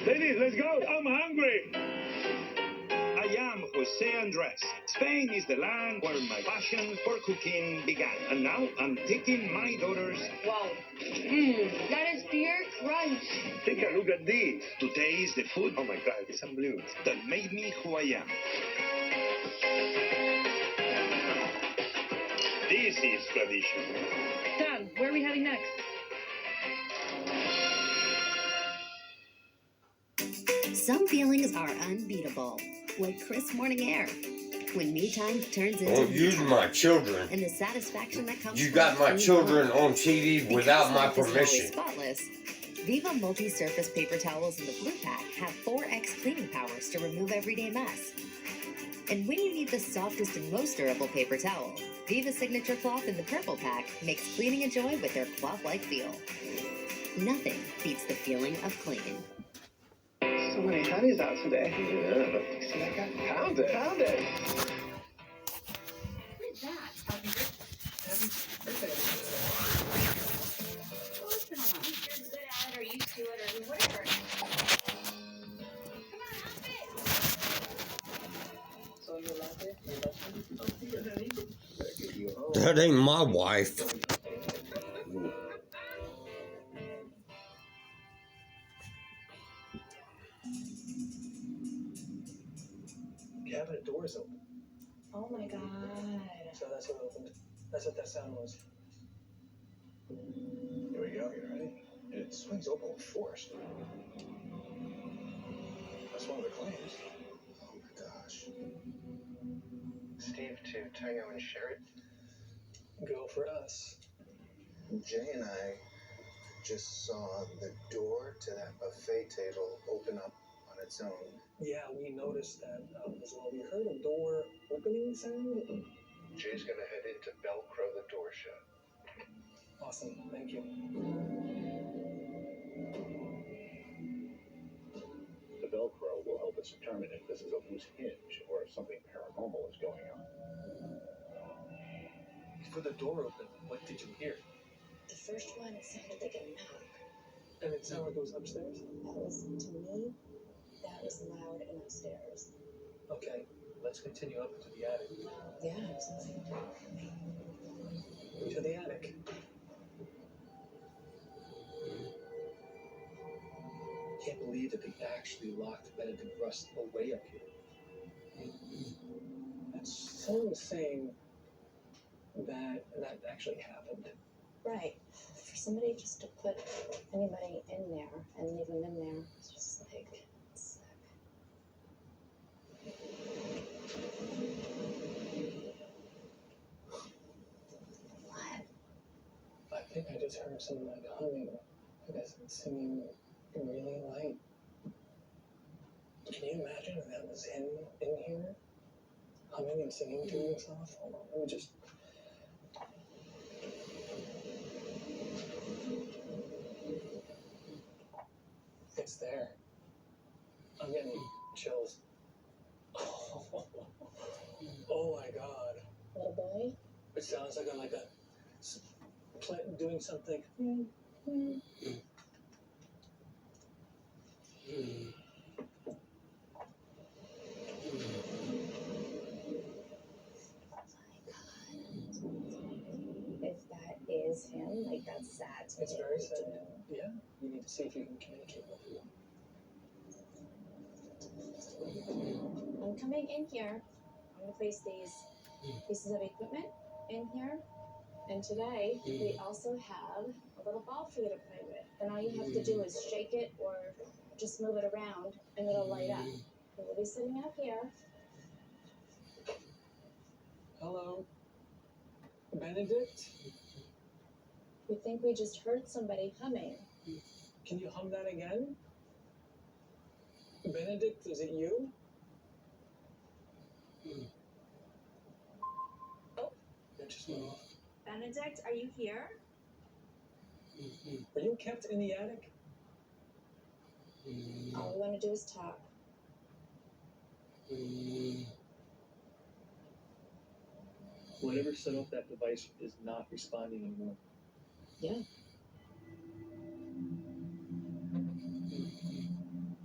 Ladies, let's go. I'm hungry. I am Jose Andres. Spain is the land where my passion for cooking began. And now I'm taking my daughters. Wow. That is pure crunch. Take a look at this. To taste the food. Oh my God, it's some blue. That made me who I am. This is tradition. Dad, where are we heading next? Some feelings are unbeatable, like crisp morning air. When me time turns into Don't use my children. and the satisfaction that comes You from got my clean children water. on TV Because without my life isn't always permission. spotless, Viva multi-surface paper towels in the blue pack have 4x cleaning powers to remove everyday mess. And when you need the softest and most durable paper towel, Viva Signature Cloth in the purple pack makes cleaning a joy with their cloth-like feel. Nothing beats the feeling of cleaning. So many honeys out today. Yeah. See that guy? Found it. Found it. What is that? Happy birthday. Well, it's been a while. You're good at it or used to it or whatever. Come on, help it. So you love it? You love it? That ain't my wife. Cabinet door is open. Oh my God. So that's what opened. That's what that sound was. Here we go. You ready? It swings open with force. That's one of the claims. Oh my gosh. Steve to Tango and Sherry. Go for us. Jay and I just saw the door to that buffet table open up on its own. Yeah, we noticed that as well. We heard a door opening sound. Jay's gonna head in to Velcro the door shut. Awesome, thank you. The Velcro will help us determine if this is a loose hinge or if something paranormal is going on. For the door open, what did you hear? The first one, it sounded like a knock. And it sounded like it was upstairs? That was, to me, that was loud and upstairs. Okay, let's continue up to the attic. Yeah, absolutely. To the attic. Can't believe that they actually locked Benedict Rust away up here. That's so insane that that actually happened. Right. For somebody just to put anybody in there and leave them in there, it's just like, it's sick. What? I think I just heard some like humming. I guess it's singing really light. Can you imagine if that was him in here? Humming and singing to himself? Hold on, let me just... It's there. I'm getting chills. Oh my God. Little boy? It sounds like doing something. If that is him, like, that's sad to It's me. very sad. Yeah, you need to see if you can communicate with him. I'm coming in here. I'm going to place these pieces of equipment in here. And today, we also have a little ball for you to play with. And all you have to do is shake it or just move it around and it'll light up. And we'll be sitting up here. Hello? Benedict? We think we just heard somebody humming. Can you hum that again? Benedict, is it you? Oh, it just went off. Benedict, are you here? Are you kept in the attic? All we want to do is talk. Whatever set off that device is not responding anymore. Yeah.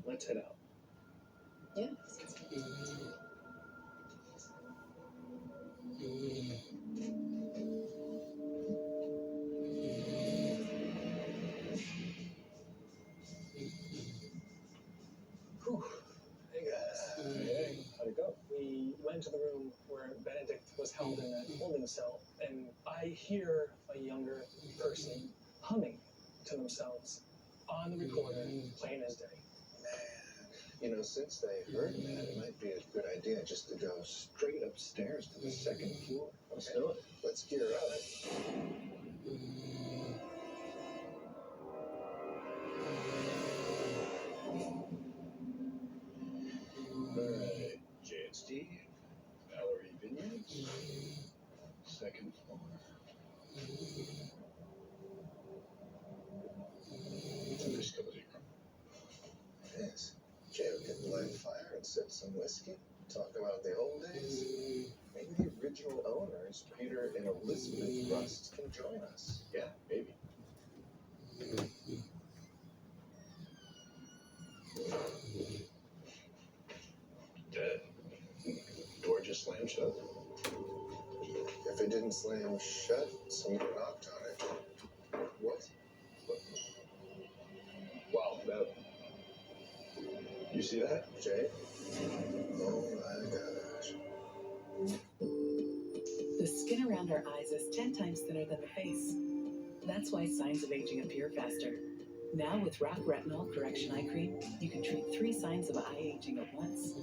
Let's head out. Yeah. Whew. Hey guys. Hey, how'd it go? We went to the room where Benedict was held in that holding cell, and I hear a younger person humming to themselves on the recorder, plain as day. Man, since they heard that, it might be a good idea just to go straight upstairs to the second floor. Let's do it. Let's gear up. Alright, Jay and Steve, Valerie Vineyards, second floor. It's a nice cozy room. Yes. Jay could light a fire and sip some whiskey. Talk about the old days. Maybe the original owners, Peter and Elizabeth Rust, can join us. Yeah, maybe. Dead. Door just slammed shut. If it didn't slam shut, somebody knocked on it. What? Wow, that. You see that? Jay? Oh my gosh. The skin around our eyes is 10 times thinner than the face. That's why signs of aging appear faster. Now with Rock Retinol Correction Eye Cream, you can treat 3 signs of eye aging at once.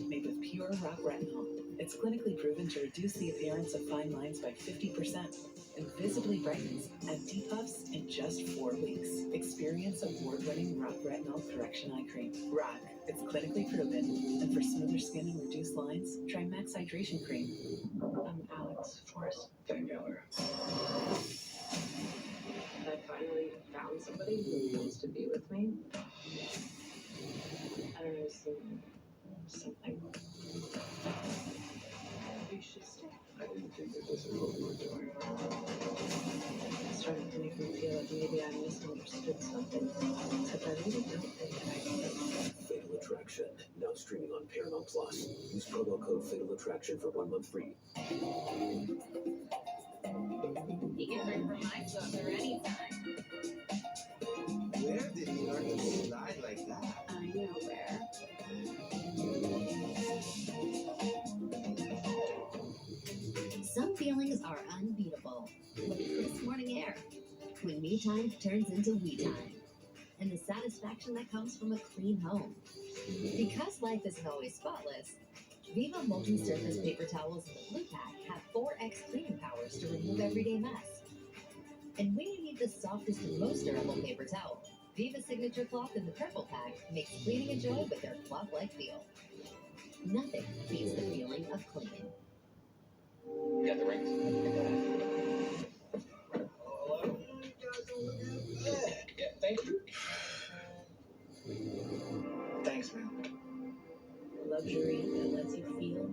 Made with pure Rock Retinol, it's clinically proven to reduce the appearance of fine lines by 50% and visibly brightens at depuffs in just 4 weeks. Experience award-winning Rock Retinol Correction Eye Cream. Rock, it's clinically proven. And for smoother skin and reduced lines, try Max Hydration Cream. I'm Alex Forrest. Thank Gallagher. I finally found somebody who wants to be with me. I don't know, something. You should stay. I didn't think that this is what we were doing. It's starting to make me feel like maybe I misunderstood something. Except I really don't think I did. Fatal Attraction, now streaming on Paramount Plus. Use promo code Fatal Attraction for 1 month free. He can bring from my sucker anytime. Where did he learn to slide like that? I know where. Some feelings are unbeatable. Like this morning air, when me time turns into we time, and the satisfaction that comes from a clean home. Because life isn't always spotless, Viva multi-surface paper towels in the blue pack have 4x cleaning powers to remove everyday mess. And when you need the softest and most durable paper towel, Viva Signature Cloth in the purple pack makes cleaning a joy with their cloth-like feel. Nothing beats the feeling of cleaning. You got the ring? Hello? Yeah, thank you. Thanks, man. Luxury that lets you feel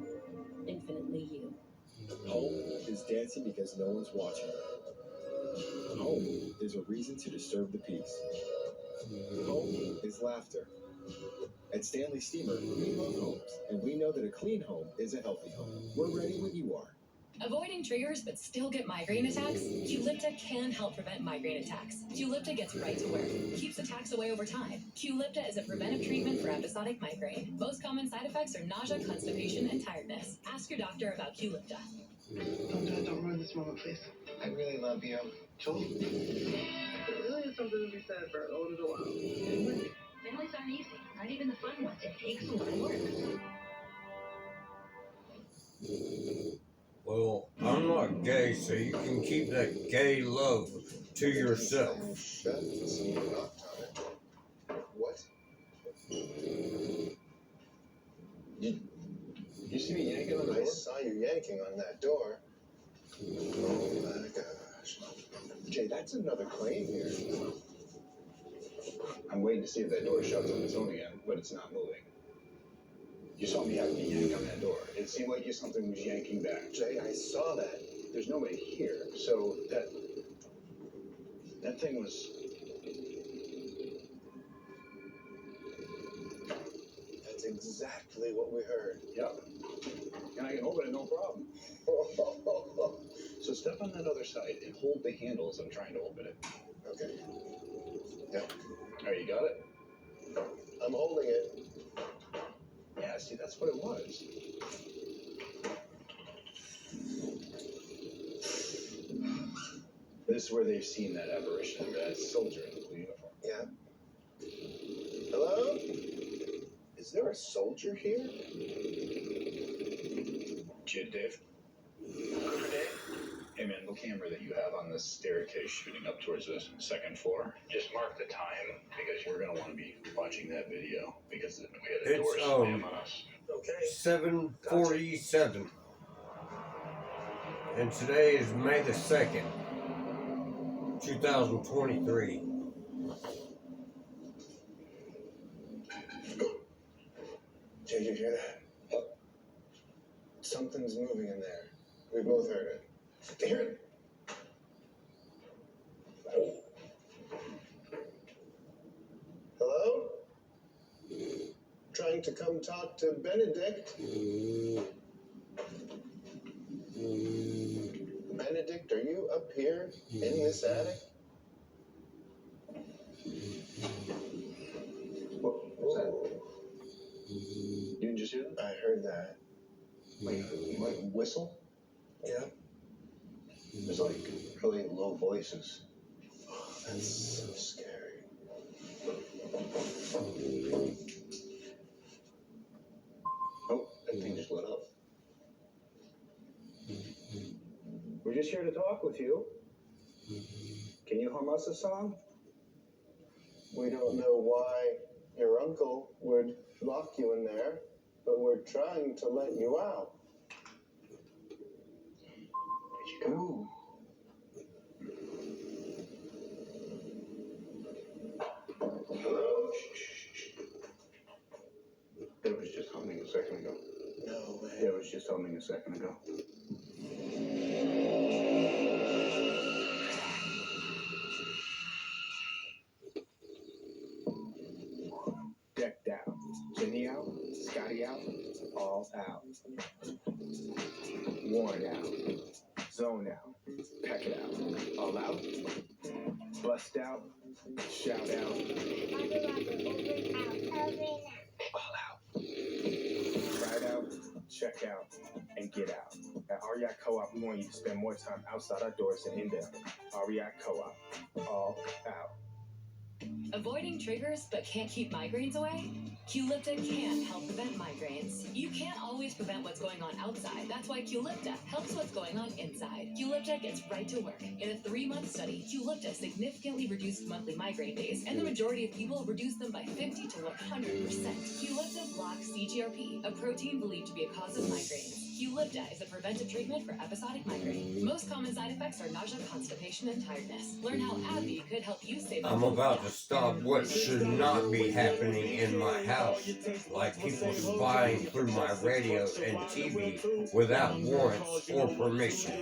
infinitely you. Home is dancing because no one's watching. Home is a reason to disturb the peace. Home is laughter. At Stanley Steamer, we love homes, and we know that a clean home is a healthy home. We're ready when you are. Avoiding triggers but still get migraine attacks? Qulipta can help prevent migraine attacks. Qulipta gets right to work, keeps attacks away over time. Qulipta is a preventive treatment for episodic migraine. Most common side effects are nausea, constipation, and tiredness. Ask your doctor about Qulipta. Don't ruin this moment, please. I really love you. There really is something to be said for old as a while. Families aren't easy, not even the fun ones. It takes a lot of work. Well, I'm not gay, so you can keep that gay love to yourself. Shut. Someone knocked on it. What? You see me yanking on the door? I saw you yanking on that door. Oh my gosh. Jay, that's another claim here. I'm waiting to see if that door shuts on its own again, but it's not moving. You saw me having to yank on that door. It seemed like something was yanking back. Jay, I saw that. There's nobody here, so that thing was... That's exactly what we heard. Yep. And I can open it, no problem. So step on that other side and hold the handle as I'm trying to open it. Okay. Yep. All right, you got it? I'm holding it. Yeah, see, that's what it was. This is where they've seen that apparition, that soldier in the blue uniform. Yeah. Hello? Is there a soldier here? Kid Dave? Hey man, the camera that you have on the staircase shooting up towards the second floor, just mark the time because we're going to want to be watching that video because we had a door slam on us. Okay. 7:47. And today is May the 2nd, 2023. Jay, did you hear that? Something's moving in there. We both heard it. Hear it? Hello? Trying to come talk to Benedict. Benedict, are you up here in this attic? What was that? You didn't just hear that? I heard that. Like whistle? Yeah. There's like really low voices. Oh, that's so scary. Oh, that thing just lit up. We're just here to talk with you. Can you hum us a song? We don't know why your uncle would lock you in there, but we're trying to let you out. Where'd you go? Hello? It was just humming a second ago. No way. Yeah, it was just humming a second ago. Decked out. Jenny out, Scotty out, all out. Worn out, zone out, pack it out, all out, bust out, shout out, all out. Ride out, check out, and get out. At REI Co-op, we want you to spend more time outside our doors than in them. REI Co-op, all out. Avoiding triggers but can't keep migraines away? Qlipta can help prevent migraines. You can't always prevent what's going on outside. That's why Qlipta helps what's going on inside. Qlipta gets right to work. In a 3-month study, Qlipta significantly reduced monthly migraine days, and the majority of people reduced them by 50 to 100%. Qlipta blocks CGRP, a protein believed to be a cause of migraines. Qlipta is a preventive treatment for episodic migraine. Most common side effects are nausea, constipation, and tiredness. Learn how AbbVie could help you save I'm about to stop what should not be happening in my house, like people spying through my radio and TV without warrants or permission.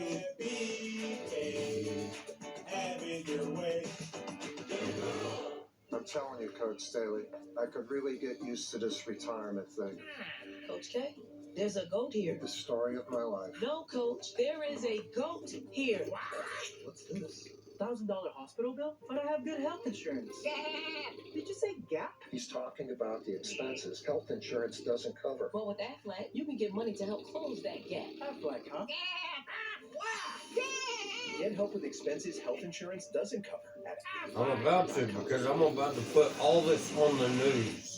I'm telling you, Coach Staley, I could really get used to this retirement thing. Coach K, there's a goat here. The story of my life. No, Coach, there is a goat here. What's this? $1,000 hospital bill, but I have good health insurance. Did you say gap? He's talking about the expenses health insurance doesn't cover. Well, with Aflac, you can get money to help close that gap. Aflac, huh? Get help with expenses health insurance doesn't cover. I'm about to, because I'm about to put all this on the news.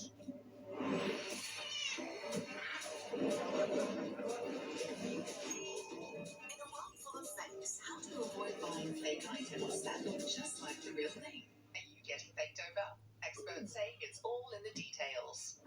How to avoid buying fake items that look just like the real thing. Are you getting faked over? Experts say it's all in the details.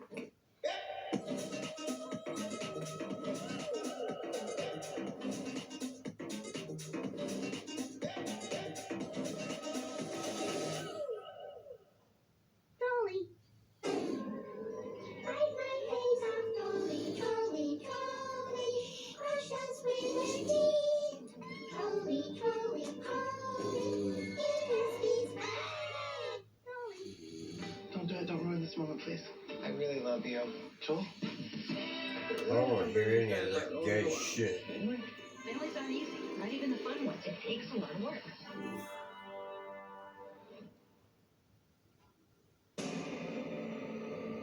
Just a moment, please. I really love you. Joel? I don't want to hear any of that gay shit. Families aren't easy, not even the fun ones. It takes a lot of work.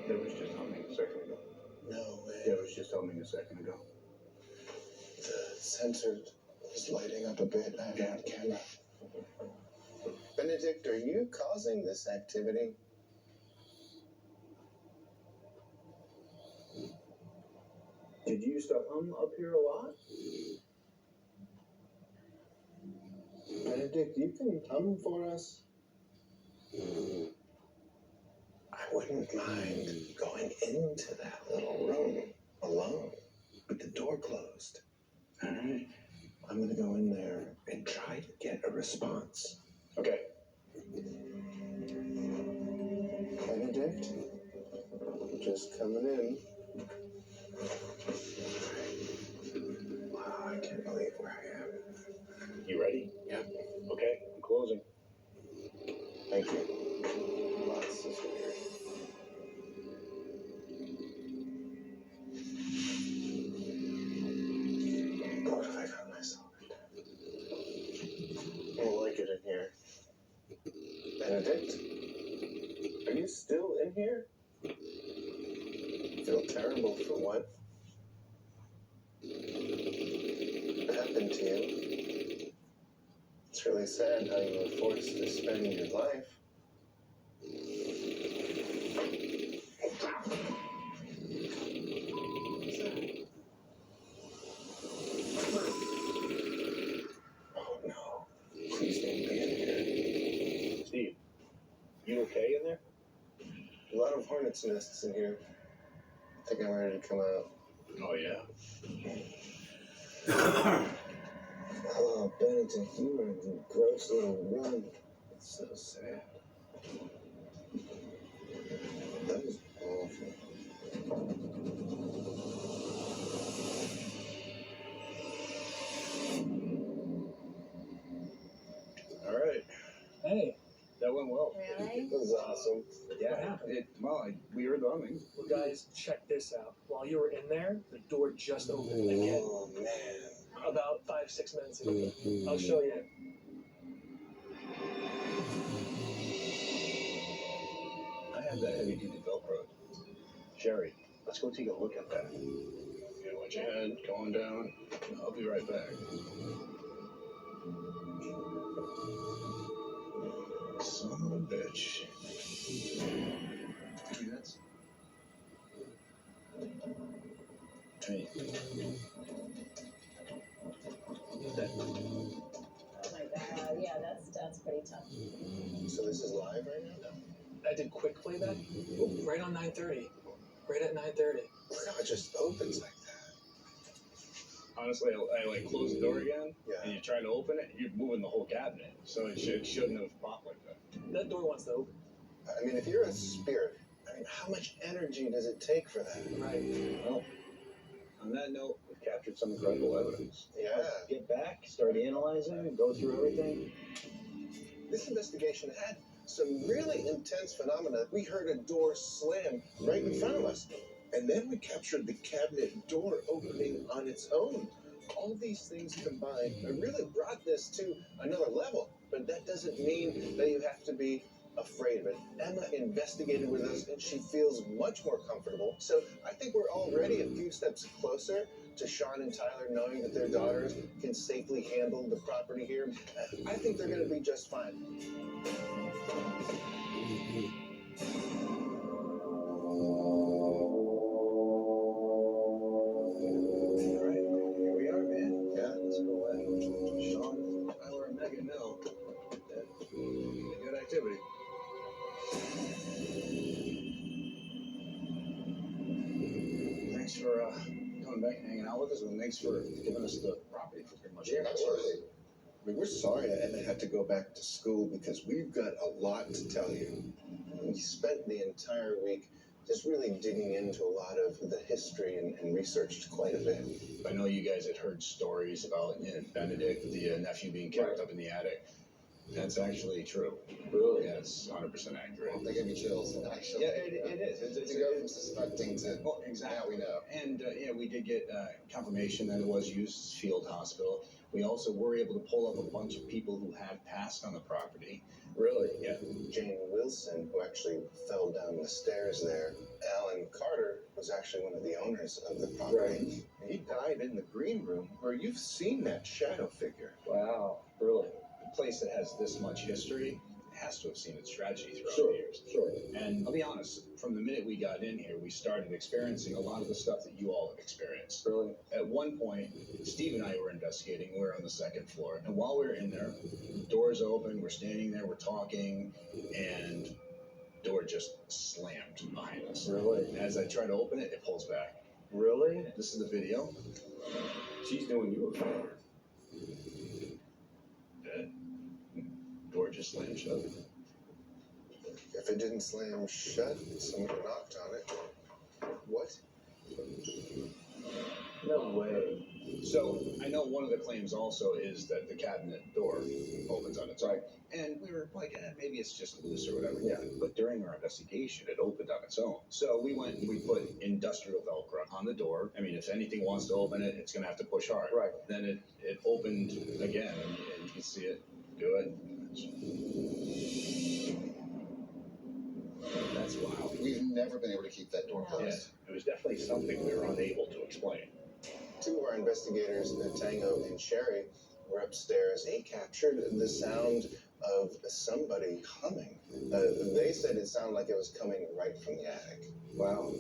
There was just humming a second ago. No way. There was just humming a second ago. The sensor is lighting up a bit. I have on camera. Benedict, are you causing this activity? Did you used to hum up here a lot? Benedict, you can hum for us. I wouldn't mind going into that little room alone with the door closed. All right. I'm going to go in there and try to get a response. Okay. Benedict, just coming in. Wow, I can't believe where I am. You ready? Yeah. Okay, I'm closing. Thank you. Wow, this is weird. What have I got myself into? I don't like it in here. Benedict? Are you still in here? I feel terrible for what happened to you. It's really sad how you were forced to spend your life. Oh no. Please don't be in here. Steve, you okay in there? A lot of hornets' nests in here. I think I'm ready to come out. Oh, yeah? Oh, Benedict, you were in the gross little room. It's so sad. That was awful. All right. Hey, That went well. Really? That was awesome. Yeah, we heard the humming. well, guys, check this out. While you were in there, the door just opened again. Oh, man. About 5-6 minutes ago. I'll show you. I have that heavy duty Velcro. Sherry, let's go take a look at that. Yeah, watch your head, going down. I'll be right back. Son of a bitch. That's... Hey. Oh my god, yeah, that's pretty tough. So this is live right now? I did quick play that right on 9:30. Right at 9:30. Look how it just opens like that. Honestly, I like close the door again, Yeah. and you try to open it, you're moving the whole cabinet, so it shouldn't have popped like that. That door wants to open. I mean, if you're a spirit, I mean, how much energy does it take for that? Right. Well, on that note, we've captured some incredible evidence. Yeah. Get back, start analyzing, go through everything. This investigation had some really intense phenomena. We heard a door slam right in front of us. And then we captured the cabinet door opening on its own. All these things combined really brought this to another level. But that doesn't mean that you have to be afraid of it. Emma investigated with us and she feels much more comfortable. So I think we're already a few steps closer to Sean and Tyler knowing that their daughters can safely handle the property here. I think they're going to be just fine. All right, here we are, man. Yeah, let's go ahead. Sean, Tyler, and Megan know that good activity. Thanks for coming back and hanging out with us, and thanks for giving us the property for pretty much. Yeah, absolutely. I mean, we're sorry that Emma had to go back to school because we've got a lot to tell you. We spent the entire week just really digging into a lot of the history and researched quite a bit. I know you guys had heard stories about Benedict, the nephew being kept up in the attic. That's actually true. Really? Yeah, it's 100% accurate. That gave me chills, actually. Yeah, it is. It's to go from suspecting to well, exactly. now we know. And yeah, we did get confirmation that it was used field hospital. We also were able to pull up a bunch of people who had passed on the property. Really? Yeah. Jane Wilson, who actually fell down the stairs there. Alan Carter was actually one of the owners of the property. Right. And he died in the green room where you've seen that shadow figure. Wow. Really? A place that has this much history has to have seen its tragedy throughout the years. Sure. And I'll be honest, from the minute we got in here, we started experiencing a lot of the stuff that you all have experienced. Really? At one point, Steve and I were investigating. We were on the second floor. And while we were in there, the doors open, we're standing there, we're talking, and the door just slammed behind us. Really? And as I try to open it, it pulls back. Really? This is the video. She's doing you a favor. The door just slammed shut. If it didn't slam shut, someone knocked on it. What? No way. So I know one of the claims also is that the cabinet door opens on its own. And we were like, maybe it's just loose or whatever. Yeah. But during our investigation, it opened on its own. So we went and we put industrial Velcro on the door. I mean, if anything wants to open it, it's going to have to push hard. Right. Then it opened again, and you can see it do it. That's wild. We've never been able to keep that door closed. Yeah, it was definitely something we were unable to explain. Two of our investigators, Tango and Sherry, were upstairs. They captured the sound of somebody humming. They said it sounded like it was coming right from the attic. Wow.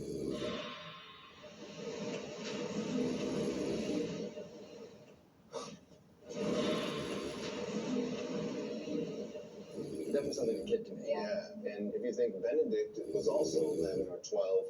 Definitely something a kid to me. Yeah, and if you think Benedict was also 11 or 12,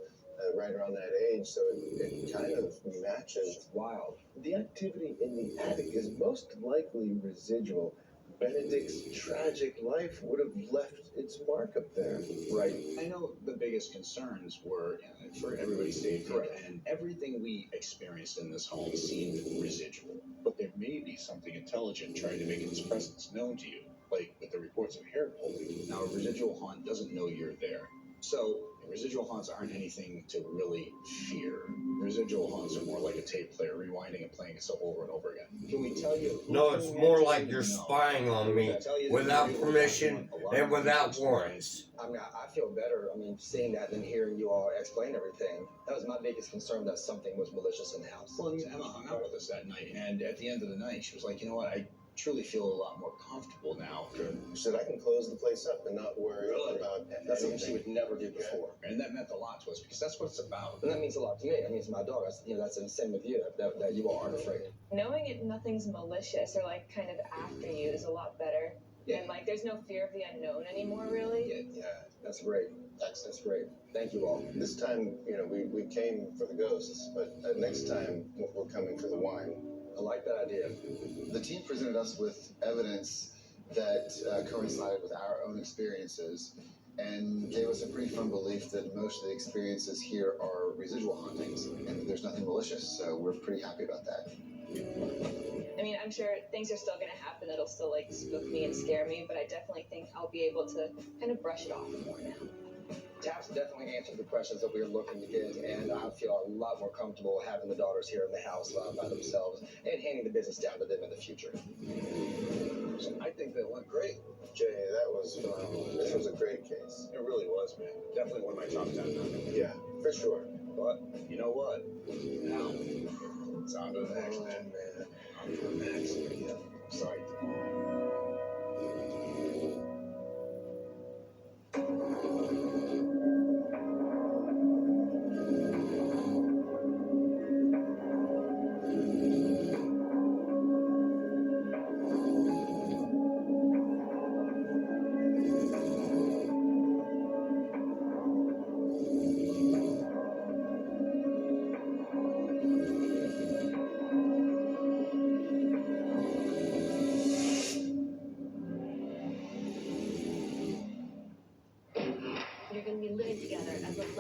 right around that age, so it kind of matches. Wild. The activity in the attic is most likely residual. Benedict's tragic life would have left its mark up there. Right. I know the biggest concerns were for everybody's safety, and everything we experienced in this home seemed residual. But there may be something intelligent trying to make its presence known to you, like with the reports of hair pulling. Now, a residual haunt doesn't know you're there. So, residual haunts aren't anything to really fear. Residual haunts are more like a tape player rewinding and playing itself over and over again. Can we tell you? No, it's more like you're spying on me without permission and without warrants. I mean, I feel better, seeing that than hearing you all explain everything. That was my biggest concern, that something was malicious in the house. Well, Emma hung out with us that night, and at the end of the night, she was like, you know what, I truly feel a lot more comfortable now. She said, I can close the place up and not worry about That's something she would never do before. And that meant a lot to us, because that's what it's about. And that means a lot to me. It means to my daughter. That's the same with you, that you all aren't afraid. Knowing nothing's malicious or kind of after you is a lot better. Yeah. And there's no fear of the unknown anymore, really. Yeah, that's great. That's great. Thank you all. This time, we came for the ghosts, but next time we're coming for the wine. I like that idea. The team presented us with evidence that coincided with our own experiences and gave us a pretty firm belief that most of the experiences here are residual hauntings and that there's nothing malicious, so we're pretty happy about that. I'm sure things are still going to happen that'll still spook me and scare me, but I definitely think I'll be able to kind of brush it off more now. Taps definitely answered the questions that we were looking to get, and I feel a lot more comfortable having the daughters here in the house by themselves and handing the business down to them in the future. I think that went great. Jay, that was phenomenal. This was a great case. It really was, man. Definitely one of my top 10. Yeah, for sure. But you know what? Now, it's on to the next, man. On to the next. Yeah. Sorry.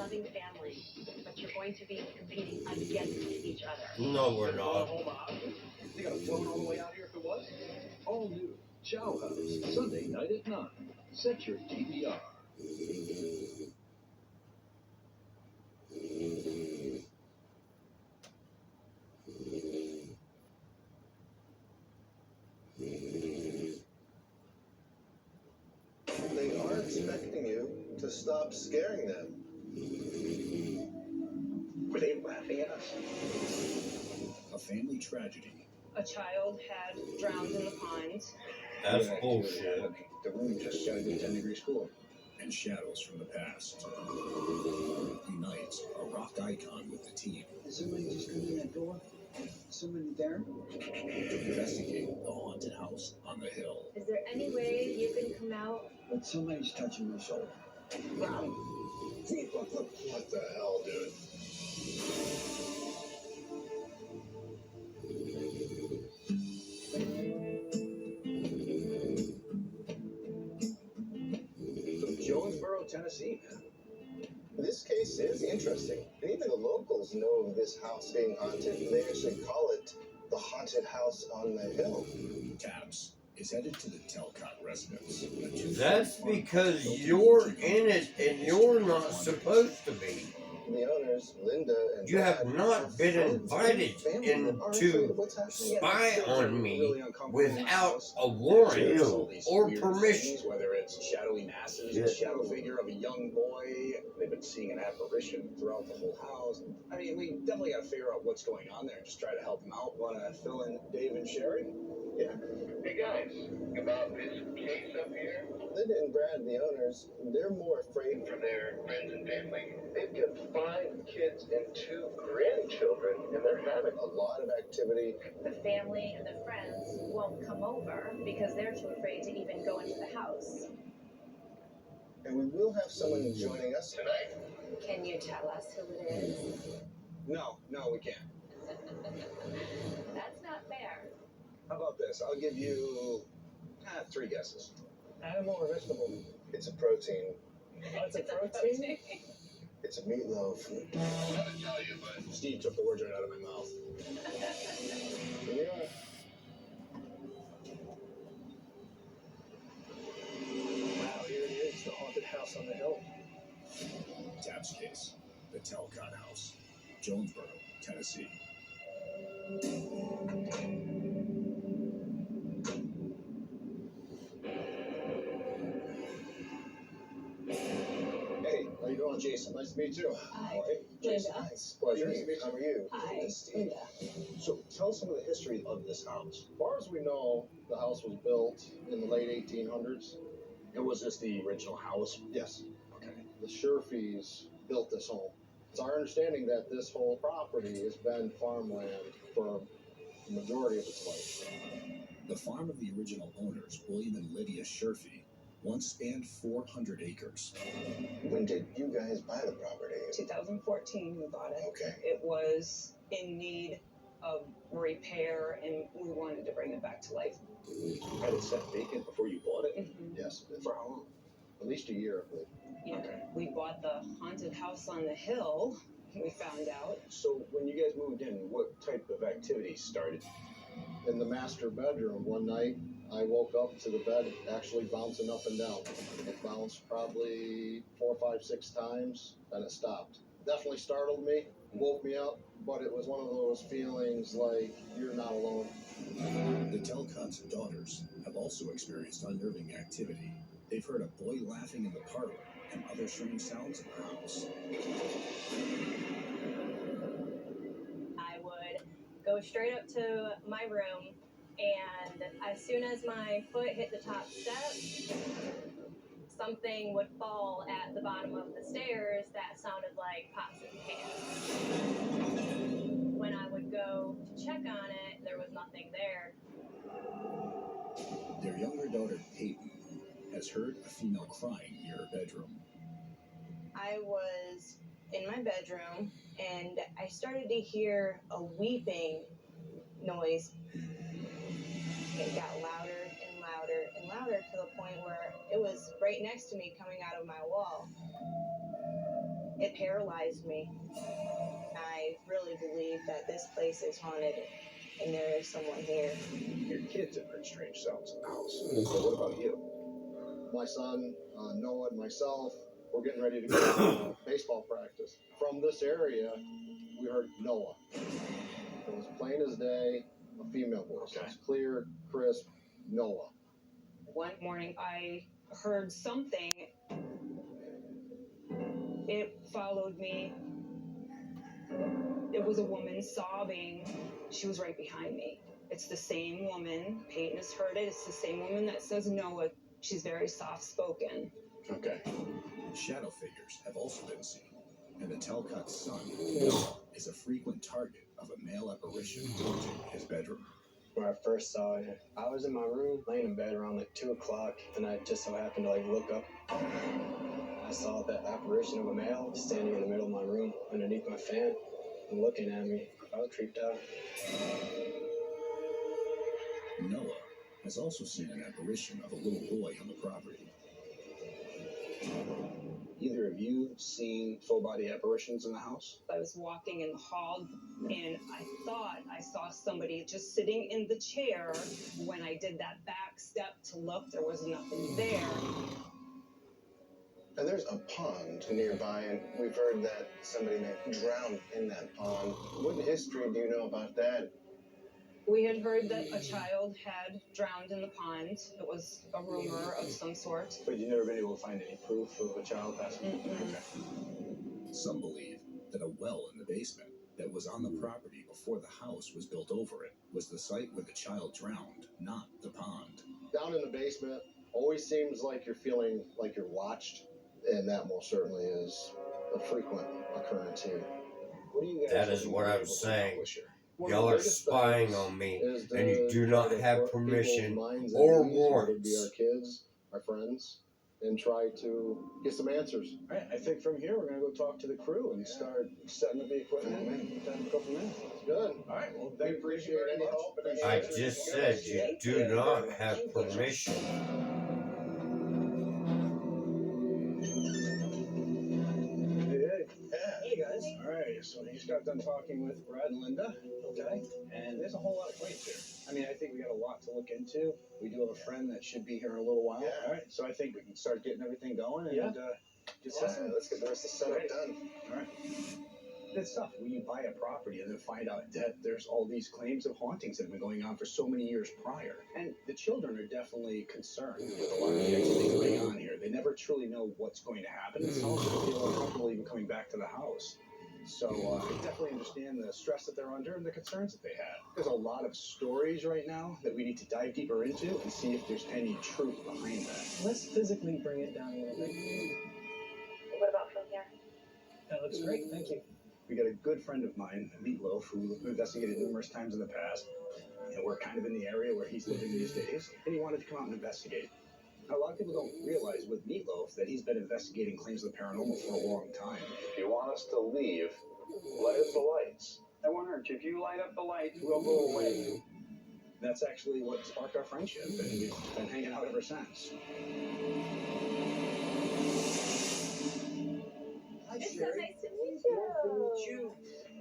Family, but you're going to be competing against each other. No, we're not. Hold on. They got a phone all the way out here if it was? All new Chow House, Sunday night at 9. Set your DVR. They are expecting you to stop scaring them. Were they laughing at us? A family tragedy. A child had drowned in the pond. That's bullshit. The room just shut into 10-degree school. And shadows from the past. Unites a rock icon with the team. Did somebody just come in that door? Somebody there? To investigate the haunted house on the hill. Is there any way you can come out? But somebody's touching my shoulder. What the hell, dude? From Jonesboro, Tennessee. This case is interesting. And even the locals know of this house being haunted. They actually call it the haunted house on the hill. Tabs is headed to the Telcott residence. That's because you're in it and you're not supposed to be. The owners, Linda and You have Brad, not been invited in to spy on me without a warrant or permission. Whether it's shadowy masses, a shadow figure of a young boy, they've been seeing an apparition throughout the whole house. I mean, we definitely got to figure out what's going on there and just try to help them out. Want to fill in Dave and Sherry? Yeah. Hey guys, about this case up here, Linda and Brad, the owners, they're more afraid for their friends and family, they've got 5 kids and 2 grandchildren, and they're having a lot of activity. The family and the friends won't come over because they're too afraid to even go into the house. And we will have someone joining us tonight. Can you tell us who it is? No, we can't. That's not fair. How about this? I'll give you 3 guesses. Animal or vegetable? It's a protein. Oh, it's a protein? It's a meatloaf. I gotta tell you, but Steve took the words right out of my mouth. Here we are. Wow, here it is, the haunted house on the hill. Tabs case, the Telcott house, Jonesboro, Tennessee. Hey, how you doing, Jason? Nice to meet you. Hi, Jason, Linda. nice. Pleasure. Nice to meet you. How are you? Hi, Steve. Linda. So tell us some of the history of this house. As far as we know, the house was built in the late 1800s. And was this the original house? Yes. Okay. The Sherfys built this home. It's our understanding that this whole property has been farmland for the majority of its life. The farm of the original owners, William and Lydia Sherfy, once spanned 400 acres. When did you guys buy the property? 2014, we bought it. Okay. It was in need of repair, and we wanted to bring it back to life. Had it set vacant before you bought it? Yes. For how long? At least a year, I believe. Yeah, we bought the haunted house on the hill, we found out. So when you guys moved in, what type of activities started? In the master bedroom one night, I woke up to the bed actually bouncing up and down. It bounced probably 4, 5, 6 times, then it stopped. Definitely startled me, woke me up, but it was one of those feelings like you're not alone. The Telcott's daughters have also experienced unnerving activity. They've heard a boy laughing in the parlor and other strange sounds in the house. I would go straight up to my room, and as soon as my foot hit the top step, something would fall at the bottom of the stairs that sounded like pots and pans. When I would go to check on it, there was nothing there. Their younger daughter, Peyton, has heard a female crying near her bedroom. I was in my bedroom, and I started to hear a weeping noise. It got louder and louder and louder to the point where it was right next to me coming out of my wall. It paralyzed me. I really believe that this place is haunted. and there is someone here. Your kids have heard strange sounds in the house. So what about you? My son, Noah, and myself, we're getting ready to go to baseball practice. From this area, we heard Noah. It was plain as day, a female voice. Okay. It's clear, crisp, Noah. One morning, I heard something. It followed me. It was a woman sobbing. She was right behind me. It's the same woman. Peyton has heard it. It's the same woman that says Noah. She's very soft-spoken. Okay. Shadow figures have also been seen, and the Talcott's son, Noah, is a frequent target of a male apparition haunting his bedroom. When I first saw it, I was in my room, laying in bed around like 2 o'clock, and I just so happened to like look up. I saw that apparition of a male standing in the middle of my room underneath my fan and looking at me. I was creeped out. Noah has also seen an apparition of a little boy on the property. Either of you seen full-body apparitions in the house? I was walking in the hall, and I thought I saw somebody just sitting in the chair. When I did that back step to look, there was nothing there. And there's a pond nearby, and we've heard that somebody may drown in that pond. What history do you know about that? We had heard that a child had drowned in the pond. It was a rumor of some sort. But you've never been able to find any proof of a child passing? Okay. Some believe that a well in the basement that was on the property before the house was built over it was the site where the child drowned, not the pond. Down in the basement, always seems like you're feeling like you're watched, and that most certainly is a frequent occurrence here. What do you guys That is what I'm saying. Y'all are spying on me, and you do not have permission or warrants. Whether it be our kids, our friends, and try to get some answers. All right, I think from here we're going to go talk to the crew and start setting up the equipment and go from there. Good. All right, well, thank you Appreciate any help. I just said you do not have permission. Hey guys. All right, so I just got done talking with Brad and Linda. Okay. And there's a whole lot of claims here. I mean, I think we got a lot to look into. We do have a friend that should be here in a little while. Yeah. All right, so I think we can start getting everything going and get Awesome. Let's get the rest of the setup done. All right. It's tough when you buy a property and then find out that there's all these claims of hauntings that have been going on for so many years prior. And the children are definitely concerned with a lot of the activity going on here. They never truly know what's going to happen, and some of them feel uncomfortable even coming back to the house. So I definitely understand the stress that they're under and the concerns that they have. There's a lot of stories right now that we need to dive deeper into and see if there's any truth behind that. Let's physically bring it down a little bit. What about from here? That looks great, thank you. We got a good friend of mine, Meatloaf, who investigated numerous times in the past. And we're kind of in the area where he's living these days, and he wanted to come out and investigate. Now, a lot of people don't realize with Meatloaf that he's been investigating claims of the paranormal for a long time. If you want us to leave, light up the lights. I wonder if you light up the lights, we'll go away. That's actually what sparked our friendship, and we've been hanging out ever since. It's so nice to meet you.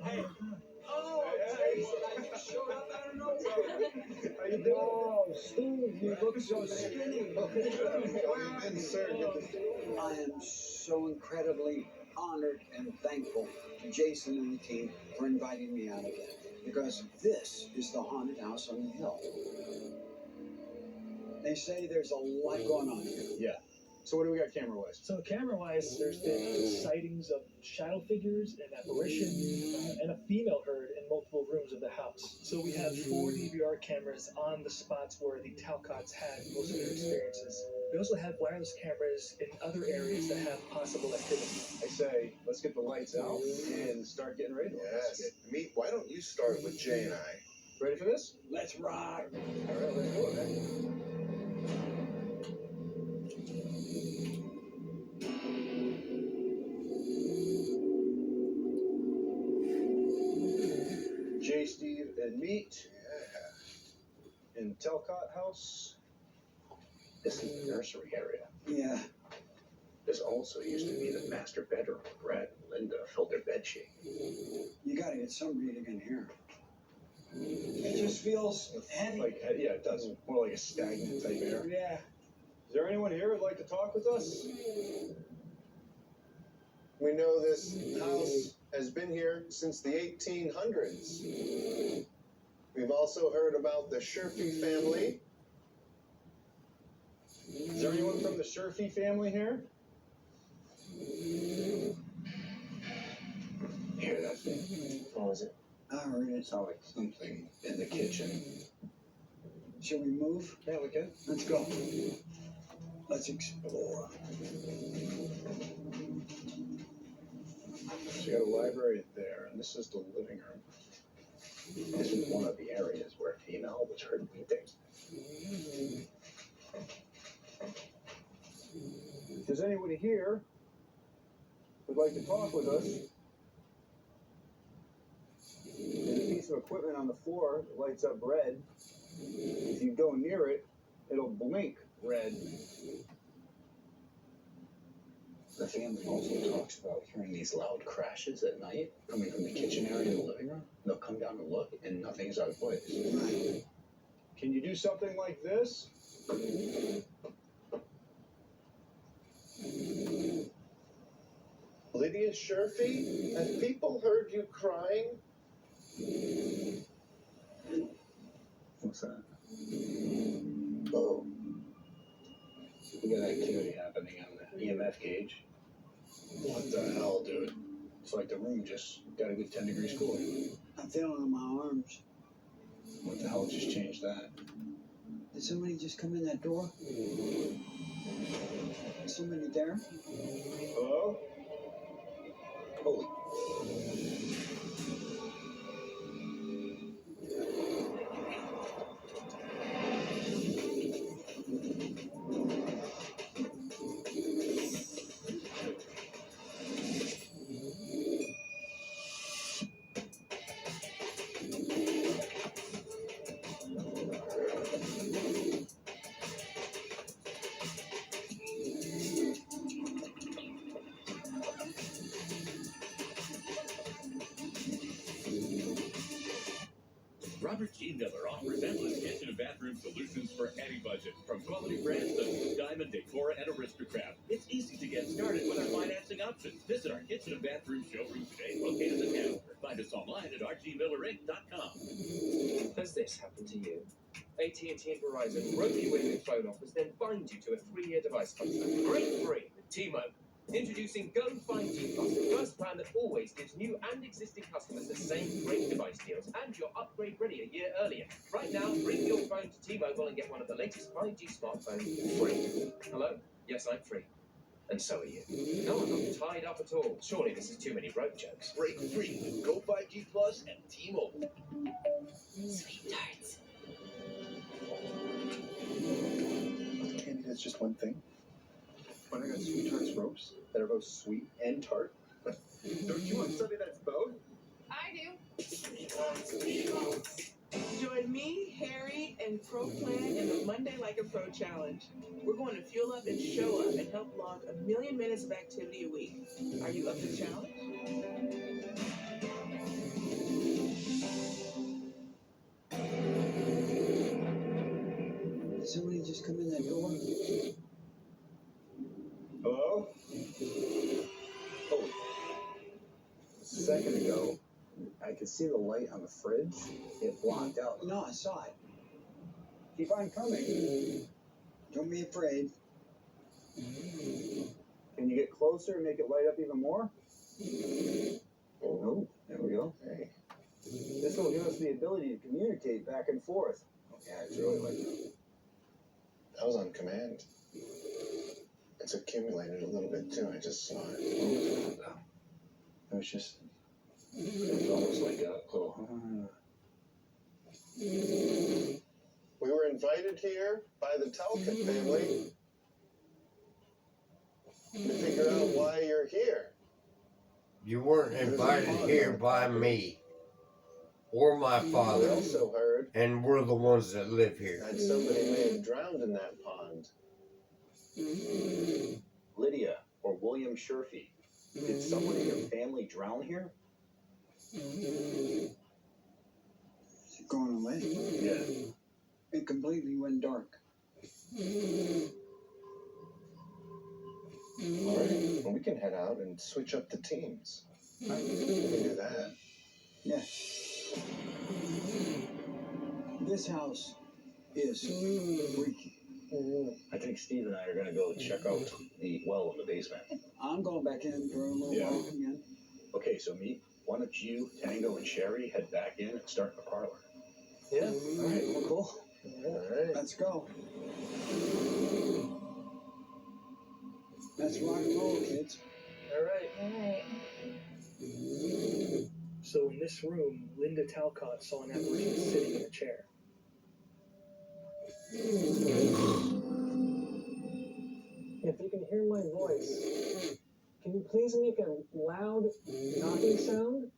Hey. Oh, Jason, I just showed up out of nowhere. How you doing? Oh, Steve, you look so skinny. I am so incredibly honored and thankful to Jason and the team for inviting me out again, because this is the haunted house on the hill. They say there's a lot going on here. Yeah. So what do we got camera-wise? So camera-wise, there's been sightings of shadow figures, an apparition, and a female heard in multiple rooms of the house. So we have 4 DVR cameras on the spots where the Talcotts had most of their experiences. We also have wireless cameras in other areas that have possible activity. I say, let's get the lights out and start getting ready to investigate. Meet, why don't you start with Jay and I? Ready for this? Let's rock! All right, let's go, man. Jay, Steve, and Meat. Yeah. In Talcott House. This is the nursery area. Yeah. This also used to be the master bedroom. Brad and Linda felt their bed shake. You gotta get some reading in here. It just feels heavy. Like, yeah, it does. More like a stagnant type air. Yeah. Is there anyone here who'd like to talk with us? We know this house has been here since the 1800s. We've also heard about the Sherfy family. Is there anyone from the Sherfy family here? Hear that thing? What was it? I heard it. Sounded like something in the kitchen. Shall we move? Yeah, we can. Let's go. Let's explore. So you got a library there, and this is the living room. This is one of the areas where a female was heard weeping. If there's anybody here who'd like to talk with us, there's a piece of equipment on the floor that lights up red. If you go near it, it'll blink red. The family also talks about hearing these loud crashes at night coming from the kitchen area in the living room. They'll come down and look, and nothing's out of place. Can you do something like this? Lydia Sherfy, have people heard you crying? What's that? Oh. We got activity happening on the EMF gauge. What the hell, dude? It's like the room just got a good 10 degrees cooler. I'm feeling it in my arms. What the hell just changed that? Did somebody just come in that door? Is somebody there? Hello? Holy. Robert G. Miller offers endless kitchen and bathroom solutions for any budget, from quality brands such as Diamond, Decora, and Aristocrat. It's easy to get started with our financing options. Visit our kitchen and bathroom showroom today, located in Hanover. Find us online at rgmillerinc.com. Has this happened to you? AT&T and Verizon rope you in with phone offers, then bind you to a 3-year device contract. Break free with T-Mobile. Introducing Go Find G Plus, the first plan that always gives new and existing customers the same great device deals, and you're upgrade ready a year earlier. Right now, bring your phone to T-Mobile and get one of the latest 5G smartphones free. Hello? Yes, I'm free. And so are you. No, I'm not tied up at all. Surely this is too many rope jokes. Break free with Go 5G Plus and T-Mobile. Sweet tarts. Candy, that's just one thing. When I got sweet tarts ropes that are both sweet and tart. Don't you want something that's both? I do. Join me, Harry, and Pro Plan in the Monday Like a Pro Challenge. We're going to fuel up and show up and help log 1 million minutes of activity a week. Are you up to the challenge? Did somebody just come in that door? Hello? Oh. A second ago, I could see the light on the fridge. It blocked out. No, I saw it. Keep on coming. Don't be afraid. Can you get closer and make it light up even more? Oh, there we go. Hey. This will give us the ability to communicate back and forth. Yeah, it's really like that. That was on command. It's accumulated a little bit too. I just saw it. It was just. It was almost like a little. We were invited here by the Talcott family to figure out why you're here. You weren't invited here by me or my We father, also heard and we're the ones that live here. that somebody may have drowned in that pond. Lydia or William Sherfy. Did someone in your family drown here? Going away. Yeah. It completely went dark. All right. Well, we can head out and switch up the teams. We can do that. Yeah. This house is freaky. I think Steve and I are going to go check out the well in the basement. I'm going back in for a little walk again. Okay, so me, why don't you, Tango, and Sherry head back in and start in the parlor? Yeah. All right. Well, cool. All right. Let's go. Let's rock and roll, kids. All right. All right. So in this room, Linda Talcott saw an apparition sitting in a chair. If you can hear my voice, can you please make a loud knocking sound?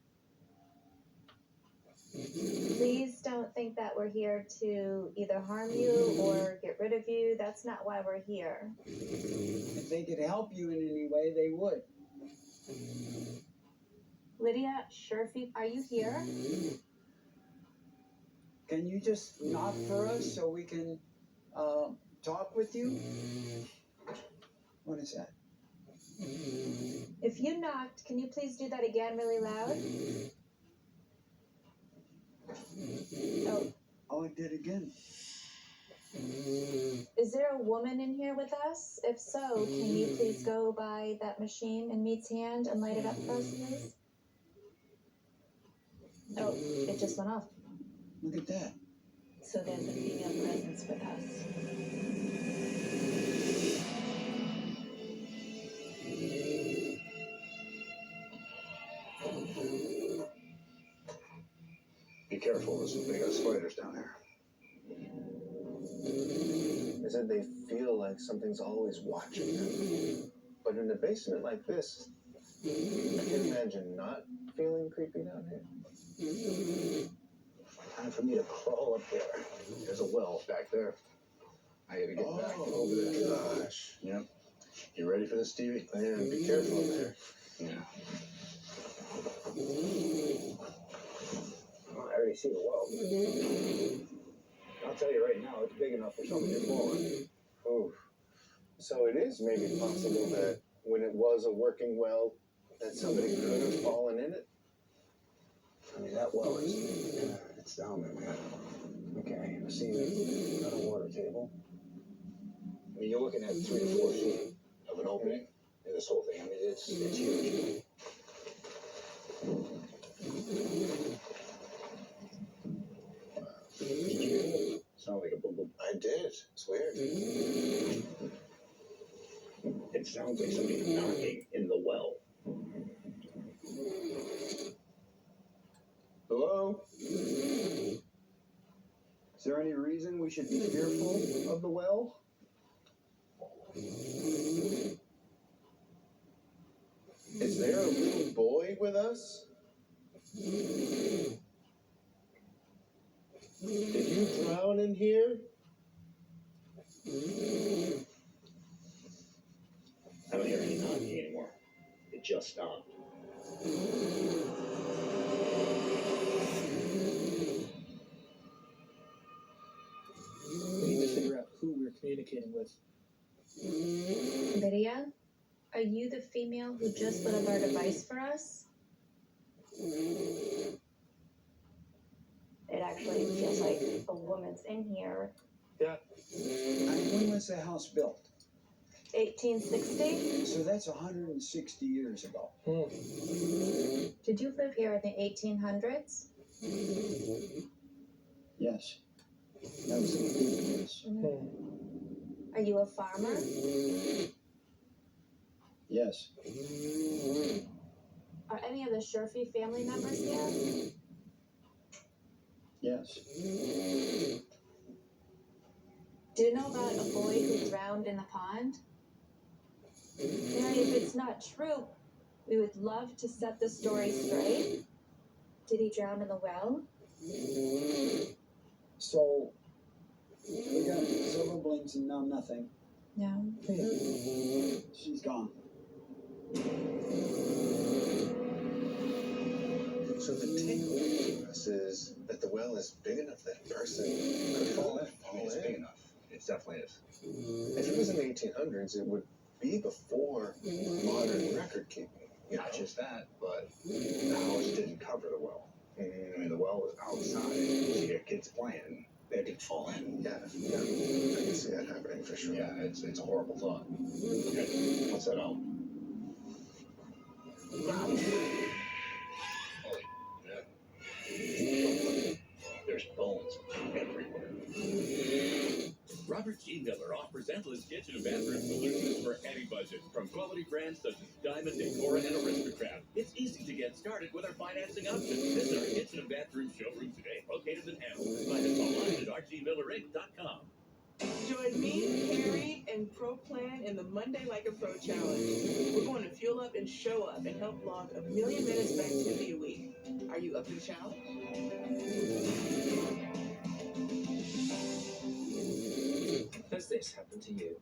Please don't think that we're here to either harm you or get rid of you. That's not why we're here. If they could help you in any way, they would. Lydia, Sherfy, are you here? Can you just knock for us so we can talk with you? What is that? If you knocked, can you please do that again really loud? Oh, I did again. Is there a woman in here with us? If so, can you please go by that machine in Meat's hand and light it up for us, please? Oh, it just went off. Look at that. So there's a female presence with us. Be careful, they got spiders down there. They said they feel like something's always watching them. But in a basement like this, I can imagine not feeling creepy down here. Time for me to crawl up there. There's a well back there. I gotta get back over there. Gosh. Yep. You ready for this, Stevie? I am. Be careful in there. Yeah. I already see the well. I'll tell you right now, it's big enough for somebody to fall in. Oof. So it is maybe possible that when it was a working well, that somebody could have fallen in it? I mean, that well is, it's down there, man. Okay, I see it. Got a water table. I mean, you're looking at 3 to 4 feet of an opening in this whole thing. I mean, it's huge. Did you hear it? Sound like a boom boom. I did. It's weird. It sounds like somebody knocking in the well. Hello? Is there any reason we should be fearful of the well? Is there a little boy with us? Did you drown in here? I don't hear any knocking anymore. It just stopped. We need to figure out who we're communicating with. Lydia, are you the female who just lit up our device for us? It actually feels like a woman's in here. Yeah. When was the house built? 1860? So that's 160 years ago. Did you live here in the 1800s? Yes. That was a big yes. Are you a farmer? Yes. Are any of the Sherfy family members here? Yes. Do you know about a boy who drowned in the pond? Mary, if it's not true, we would love to set the story straight. Did he drown in the well? So, we got silver blinks and now nothing. No. She's gone. So the takeaway for us is that the well is big enough that a person could fall in. I mean, it's big enough. It definitely is. If it was in the 1800s, it would be before modern record keeping. You know? Not just that, but the house didn't cover the well. I mean, the well was outside. You get kids playing, they could fall in. Yeah, I can see that happening for sure. Yeah, it's a horrible thought. Okay, what's that out? There's bones everywhere. Robert G. Miller offers endless kitchen and bathroom solutions for any budget, from quality brands such as Diamond, Decora, and Aristocrat. It's easy to get started with our financing options. Visit our kitchen and bathroom showroom today, located in Hamilton. Find us online at rgmillerinc.com. Join me, Carrie, and Pro Plan in the Monday Like a Pro Challenge. We're going to fuel up and show up and help log 1 million minutes of activity a week. Are you up to the challenge? Has this happened to you?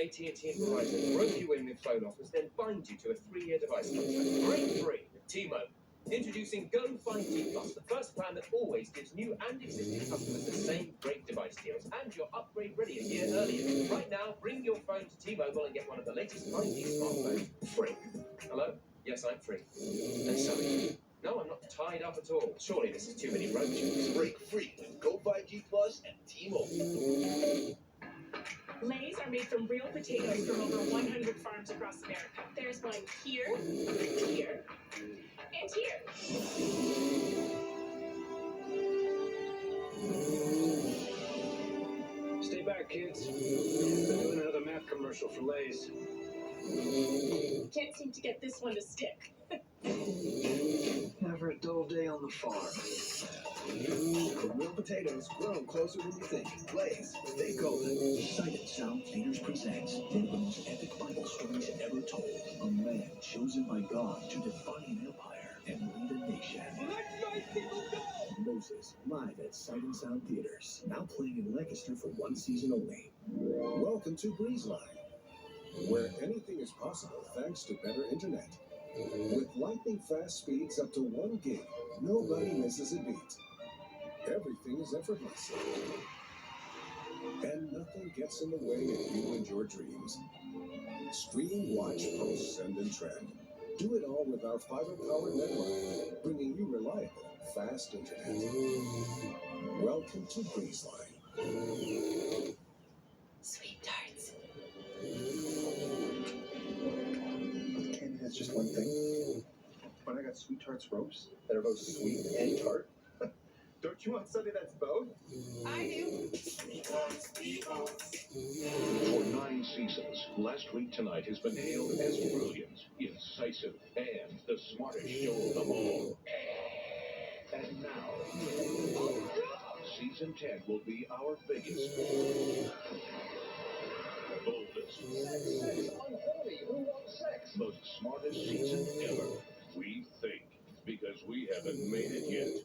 AT&T and Verizon rope you in with phone offers, then bind you to a 3-year device contract. Break free with T-Mobile. Introducing Go Find T Plus, the first plan that always gives new and existing customers the same great device deals, and you're upgrade ready a year earlier. Right now, bring your phone to T-Mobile and get one of the latest 5G smartphones free. Hello? Yes, I'm free. And sorry. No, I'm not tied up at all. Surely this is too many road trips. Break free with Go 5G Plus and T-Mobile. Lays are made from real potatoes from over 100 farms across America. There's one here, here, and here. Stay back, kids. Been doing another math commercial for Lays. Can't seem to get this one to stick. Never a dull day on the farm. Real potatoes grown closer than you think. Lays, stay golden. Sight and Sound Theaters presents one of the most epic Bible stories ever told. A man chosen by God to define an empire and lead a nation. Moses, live at Sight and Sound Theaters. Now playing in Lancaster for 1 season only. Welcome to Breezeline, where anything is possible thanks to better internet. With lightning fast speeds up to 1 gig, nobody misses a beat. Everything is effortless. And nothing gets in the way of you and your dreams. Stream, watch, post, send, and trend. Do it all with our fiber-powered network, bringing you reliable, fast internet. Welcome to Breezeline. Sweet tarts. Candy has just one thing. But I got Sweet Tarts ropes that are both sweet and tart. Don't you want something that's both? I do. For 9 seasons, Last Week Tonight has been hailed as brilliant, incisive, and the smartest show of them all. And now, Season 10 will be our biggest, boldest, most smartest season ever. We think, because we haven't made it yet.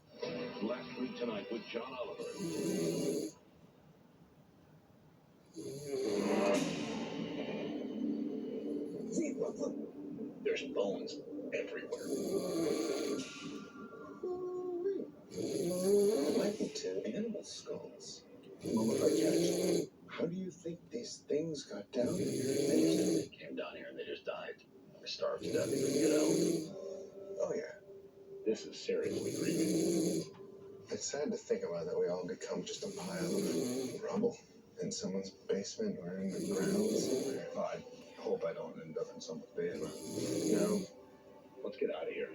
Last Week Tonight with John Oliver. There's bones everywhere. Might be 2 animal skulls. Mummified cats. How do you think these things got down here? They came down here and they just died. They starved to death. They couldn't get out. Oh, yeah. This is seriously creepy. It's sad to think about that we all become just a pile of rubble in someone's basement or in the ground somewhere. Oh, I hope I don't end up in someone's bed. No. Let's get out of here.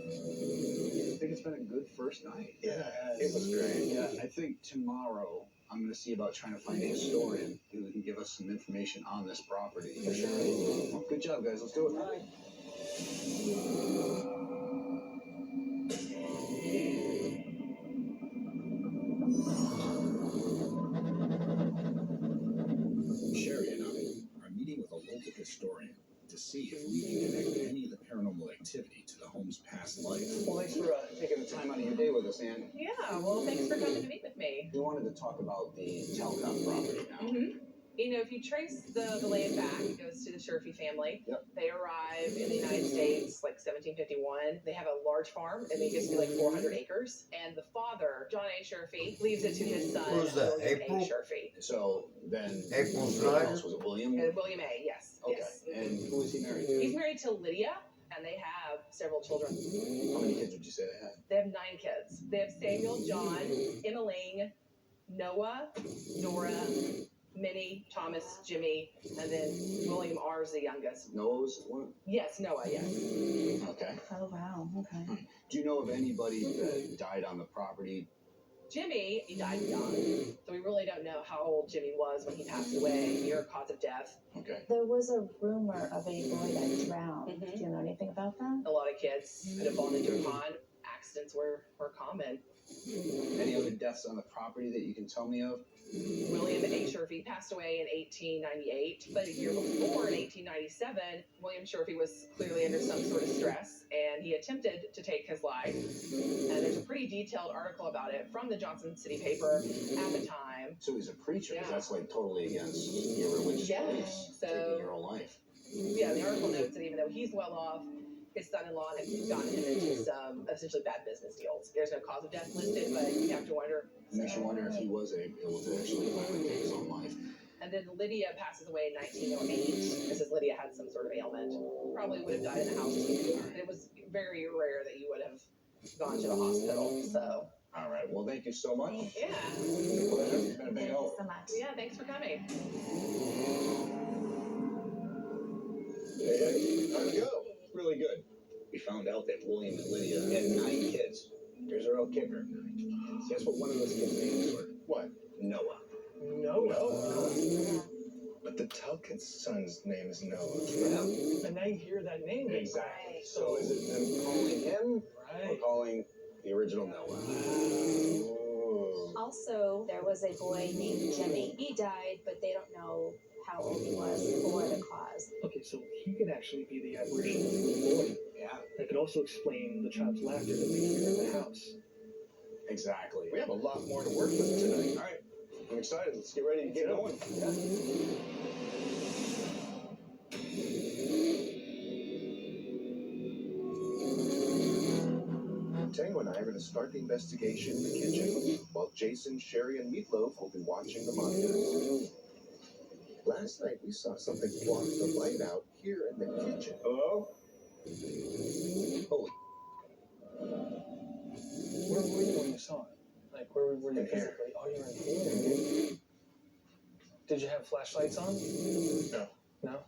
I think it's been a good first night. Yeah, it was great. Yeah, I think tomorrow I'm going to see about trying to find a historian who can give us some information on this property. For sure. Well, good job, guys. Let's do it. Bye. Sherry and I are meeting with a local historian to see if we can connect any of the paranormal activity to the home's past life. Well, thanks for taking the time out of your day with us, Ann. Yeah, well, thanks for coming to meet with me. We wanted to talk about the telecom property now. You know, if you trace the land back, it goes to the Sherfy family. Yep. They arrive in the United States like 1751. They have a large farm. I think it used to be like 400 acres. And the father, John A. Sherfy, leaves it to his son, Who's that, William April? A. Sherfy. So then, April who Snyder? else was it? William? William A., yes. Okay. Yes. And who is he married to? He's married to Lydia, and they have several children. How many kids would you say they had? They have 9 kids. They have Samuel, John, Emmeline, Noah, Nora, Minnie, Thomas, Jimmy, and then William R. is the youngest. Noah's one? Yes, Noah, yes. Okay. Oh, wow. Okay. Do you know of anybody that died on the property? Jimmy, he died young, so we really don't know how old Jimmy was when he passed away, year, cause of death. Okay. There was a rumor of a boy that drowned. Do you know anything about that? A lot of kids could have fallen into a pond. Accidents were common. Any other deaths on the property that you can tell me of? William A. Sherfy passed away in 1898, but a year before, in 1897, William Sherfy was clearly under some sort of stress, and he attempted to take his life. And there's a pretty detailed article about it from the Johnson City paper at the time. So he's a preacher, 'cause Yeah. that's like totally against your religious beliefs, taking your own life. Yeah, the article notes that even though he's well off, his son-in-law had gotten him into some essentially bad business deals. There's no cause of death listed, but you have to wonder. It makes you wonder if he was able to actually take his own life. And then Lydia passes away in 1908. This is Lydia had some sort of ailment. Probably would have died in the house too. And it was very rare that you would have gone to the hospital. So. All right. Well, thank you so much. Yeah. It's been a big help. So much. Yeah, thanks for coming. Hey, how'd it go? Really good. We found out that William and Lydia had 9 kids. There's a real kicker. Guess what one of those kids' names were? What? Noah. Noah. But the Tulkin's son's name is Noah. Yeah. And I hear that name. Exactly. So is it them calling him or calling the original Noah? Also, there was a boy named Jimmy. He died, but they don't know how old he was or the cause. Okay, so he could actually be the apparition of the boy. Yeah. That could also explain the child's laughter that we hear in the house. Exactly. We have a lot more to work with tonight. All right. I'm excited. Let's get ready to get going. Tango and I are going to start the investigation in the kitchen, while Jason, Sherry, and Meatloaf will be watching the monitors. Last night we saw something block the light out here in the kitchen. Hello? Holy. Where were you when you saw it? Like, where were you physically? Oh, you were in here. Did you have flashlights on? No. No?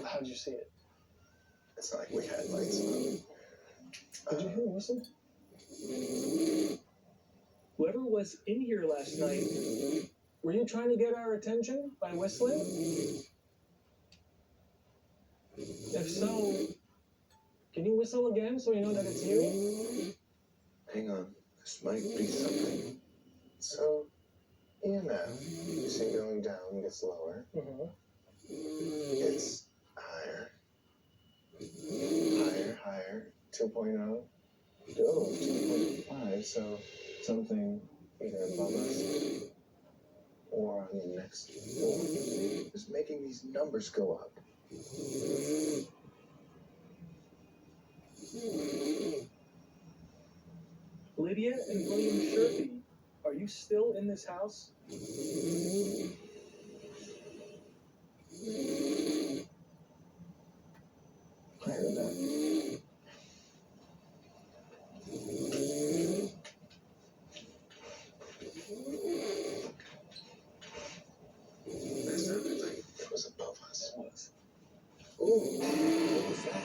How'd you see it? It's not like we had lights on. Did you hear a whistle? Whoever was in here last night, were you trying to get our attention by whistling? If so, can you whistle again so we know that it's you? Hang on. This might be something. So, you know, you see going down gets lower. It's higher. Higher. 2.0. Oh, 2.5. So, something either above us or on the next floor is making these numbers go up. Lydia and William Sherfy, are you still in this house? I heard that. That sounded like it was above us. It was. Ooh, what was that?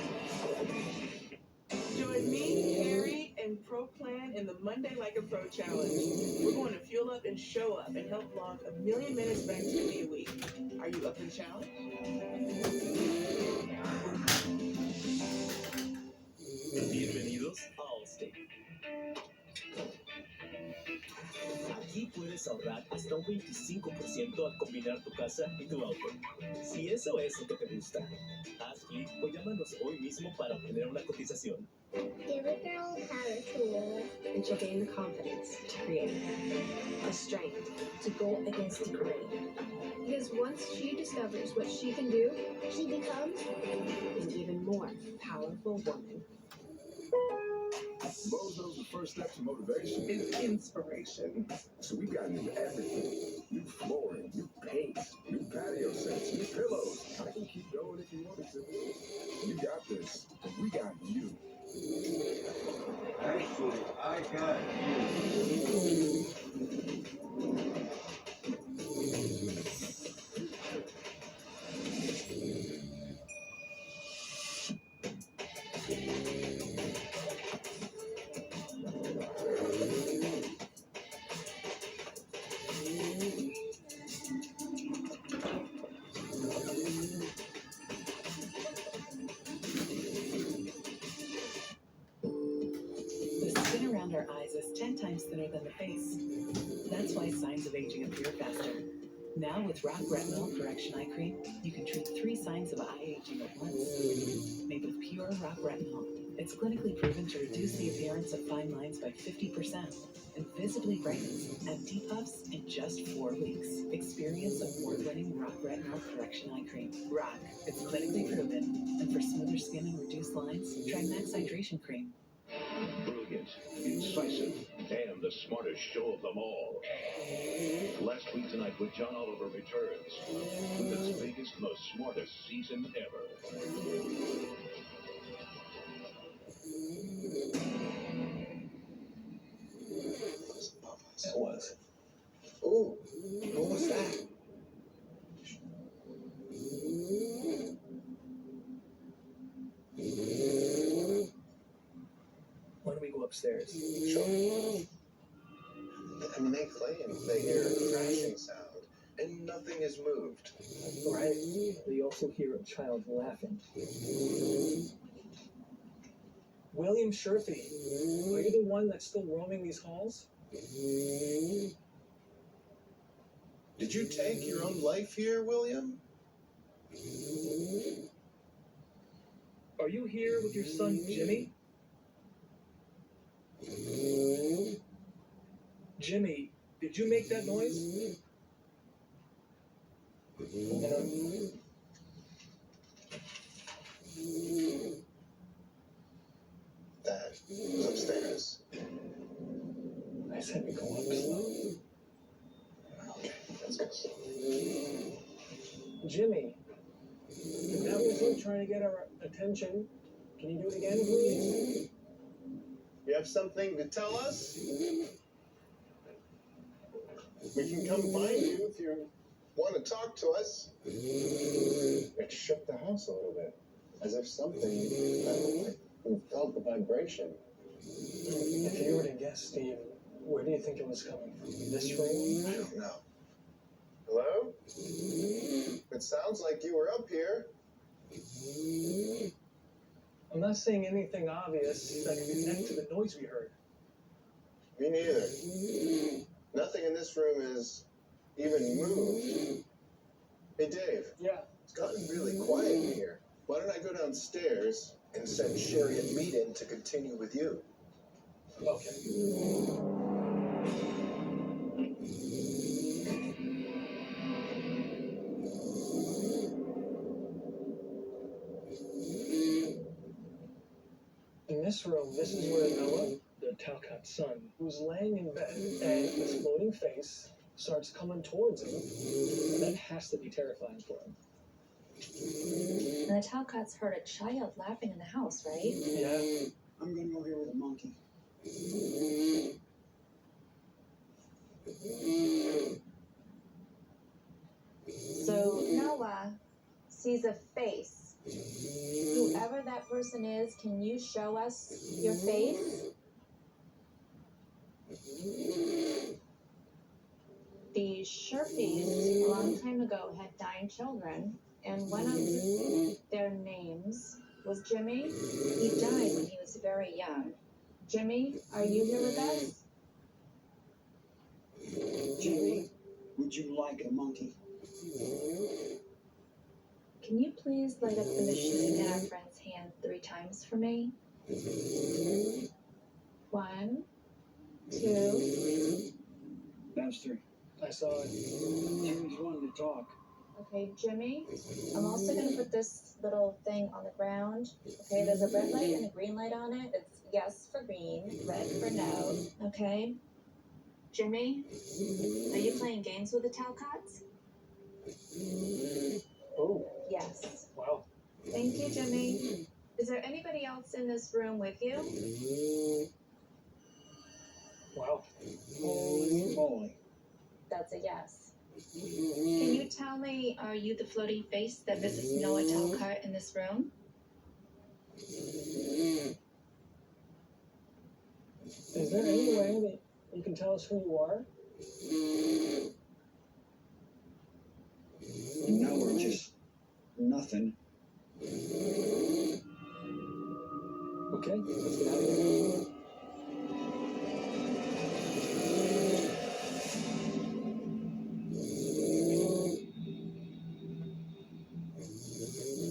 Join me, Harry, and Pro Plan in the Monday Like a Pro Challenge. We're going to fuel up and show up and help log 1 million minutes of activity a week. Are you up for the challenge? Bienvenidos a Allstate. Aquí puedes puedes ahorrar hasta un 25% al combinar tu casa y tu auto. Si eso es lo que te gusta, haz clic o llámanos hoy mismo para obtener una cotización. Give a girl power tool. And she'll gain the confidence to create, the strength to go against the grain. Because once she discovers what she can do, she becomes an even more powerful woman. Lowe's knows the first step to motivation is inspiration. So we got new everything. New flooring, new paint, new patio sets, new pillows. I can keep going if you wanted to. You got this, and we got you. Actually, I got you. The skin around our eyes is 10 times thinner than the face. That's why signs of aging appear faster. Now with Rock Retinol Correction Eye Cream, you can treat 3 signs of eye aging at once. Made with pure Rock Retinol, it's clinically proven to reduce the appearance of fine lines by 50% and visibly brightens and depuffs in just 4 weeks. Experience award-winning Rock Retinol Correction Eye Cream. Rock, it's clinically proven. And for smoother skin and reduced lines, try Max Hydration Cream. Brilliant, incisive, and the smartest show of them all. Last week tonight with John Oliver returns with its biggest, most smartest season ever. It was. Ooh, what was that? Why don't we go upstairs? Sure. I mean, they claim they hear a crashing sound, and nothing is moved. Right. They also hear a child laughing. William Sherfy, are you the one that's still roaming these halls? Did you take your own life here, William? Are you here with your son, Jimmy? Jimmy, did you make that noise? Dad was upstairs. I said we go up slow. Okay, let's go. Jimmy, if that was him trying to get our attention, can you do it again, please? You have something to tell us? We can come find you if you want to talk to us. It shook the house a little bit, as if something, you felt the vibration. If you were to guess, Steve, where do you think it was coming from? This room? I don't know. Hello? It sounds like you were up here. I'm not saying anything obvious that could connect to the noise we heard. Me neither. Nothing in this room is even moved. Hey, Dave. Yeah? It's gotten really quiet in here. Why don't I go downstairs and send Sherry and Meat in to continue with you? Okay. In this room, this is where Noah, the Talcott's son, was laying in bed, and this floating face starts coming towards him. That has to be terrifying for him. And the Talcotts heard a child laughing in the house, right? Yeah. I'm gonna go here with a monkey. So Noah sees a face. Whoever that person is, can you show us your face? The Sherfys, a long time ago, had 9 children, and one of their names was Jimmy. He died when he was very young. Jimmy, are you here with us? Jimmy, would you like a monkey? Can you please light up the machine in our friend's hand 3 times for me? 1, 2. That's 3. I saw it. Jimmy's wanting to talk. Okay, Jimmy, I'm also going to put this little thing on the ground. Okay, there's a red light and a green light on it. It's yes for green, red for no. Okay? Jimmy, are you playing games with the Talcots? Oh, Yes. wow. Thank you, Jimmy. Is there anybody else in this room with you? Wow. Holy moly. That's a yes. Can you tell me, are you the floating face that visits Noah Talcott in this room? Is there any way that you can tell us who you are? No, we're just nothing. Okay, let's get out of here.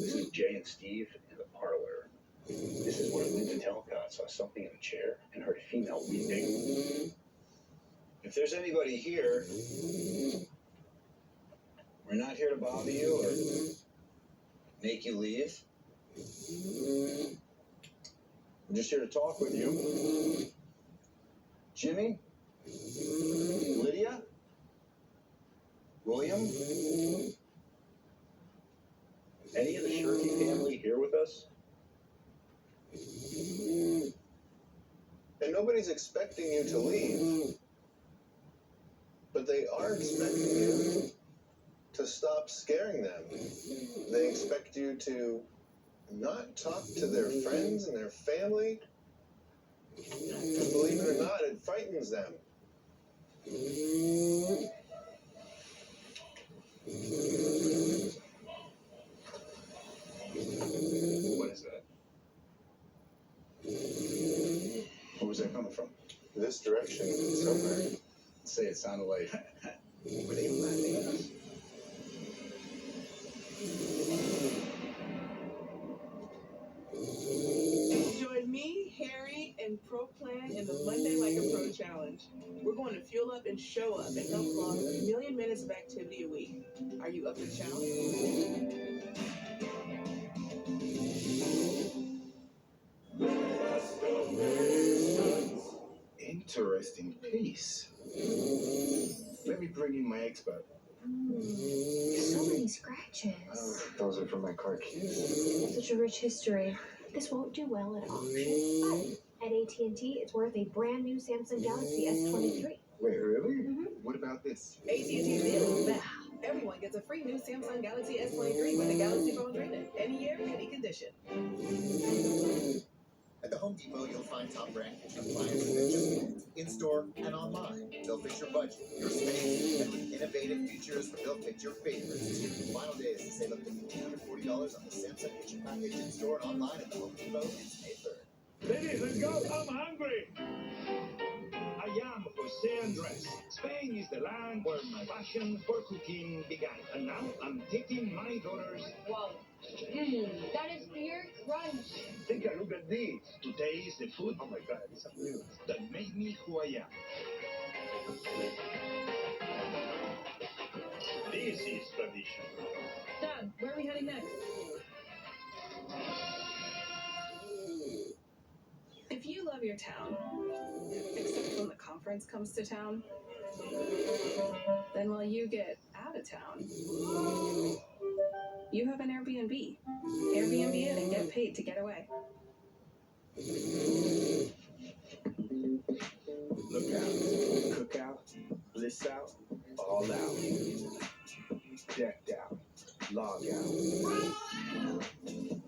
This is Jay and Steve in the parlor. This is where Linda Talcott saw something in a chair and heard a female weeping. If there's anybody here, we're not here to bother you or make you leave. We're just here to talk with you. Jimmy? Lydia? William? Any of the Shirky family here with us? And nobody's expecting you to leave. But they are expecting you to stop scaring them. They expect you to not talk to their friends and their family. And believe it or not, it frightens them. What is that? Where was that coming from? This direction somewhere. Say it sounded like, were they laughing at us? Join me, Harry, and Pro Plan in the Monday Like a Pro Challenge. We're going to fuel up and show up and help log 1 million minutes of activity a week. Are you up for the challenge? Interesting piece. Let me bring in my expert. So many scratches. Those are from my car keys. Such a rich history. This won't do well at auction, but at AT&T, it's worth a brand new Samsung Galaxy S23. Wait, really? What about this? AT&T deal. Now, everyone gets a free new Samsung Galaxy S23 with a Galaxy phone trade-in. Any year, any condition. At the Home Depot, you'll find top brand kitchen appliances at just minutes, in-store and online. They'll fit your budget, your space, and with innovative features, they'll fit your favorites. Final days to save up to $1,540 on the Samsung kitchen package in-store and online at the Home Depot. It's May 3rd. Ladies, let's go! I'm hungry! I am Jose Andres. Spain is the land where my passion for cooking began. And now I'm taking my daughters. Wow. That is pure crunch. Take a look at this. To taste the food, oh my God, it's amazing, that made me who I am. This is tradition. Dad, where are we heading next? If you love your town, except when the conference comes to town, then while you get out of town, you have an Airbnb. Airbnb it and get paid to get away. Look out, cook out, bliss out, all out. Decked out, log out.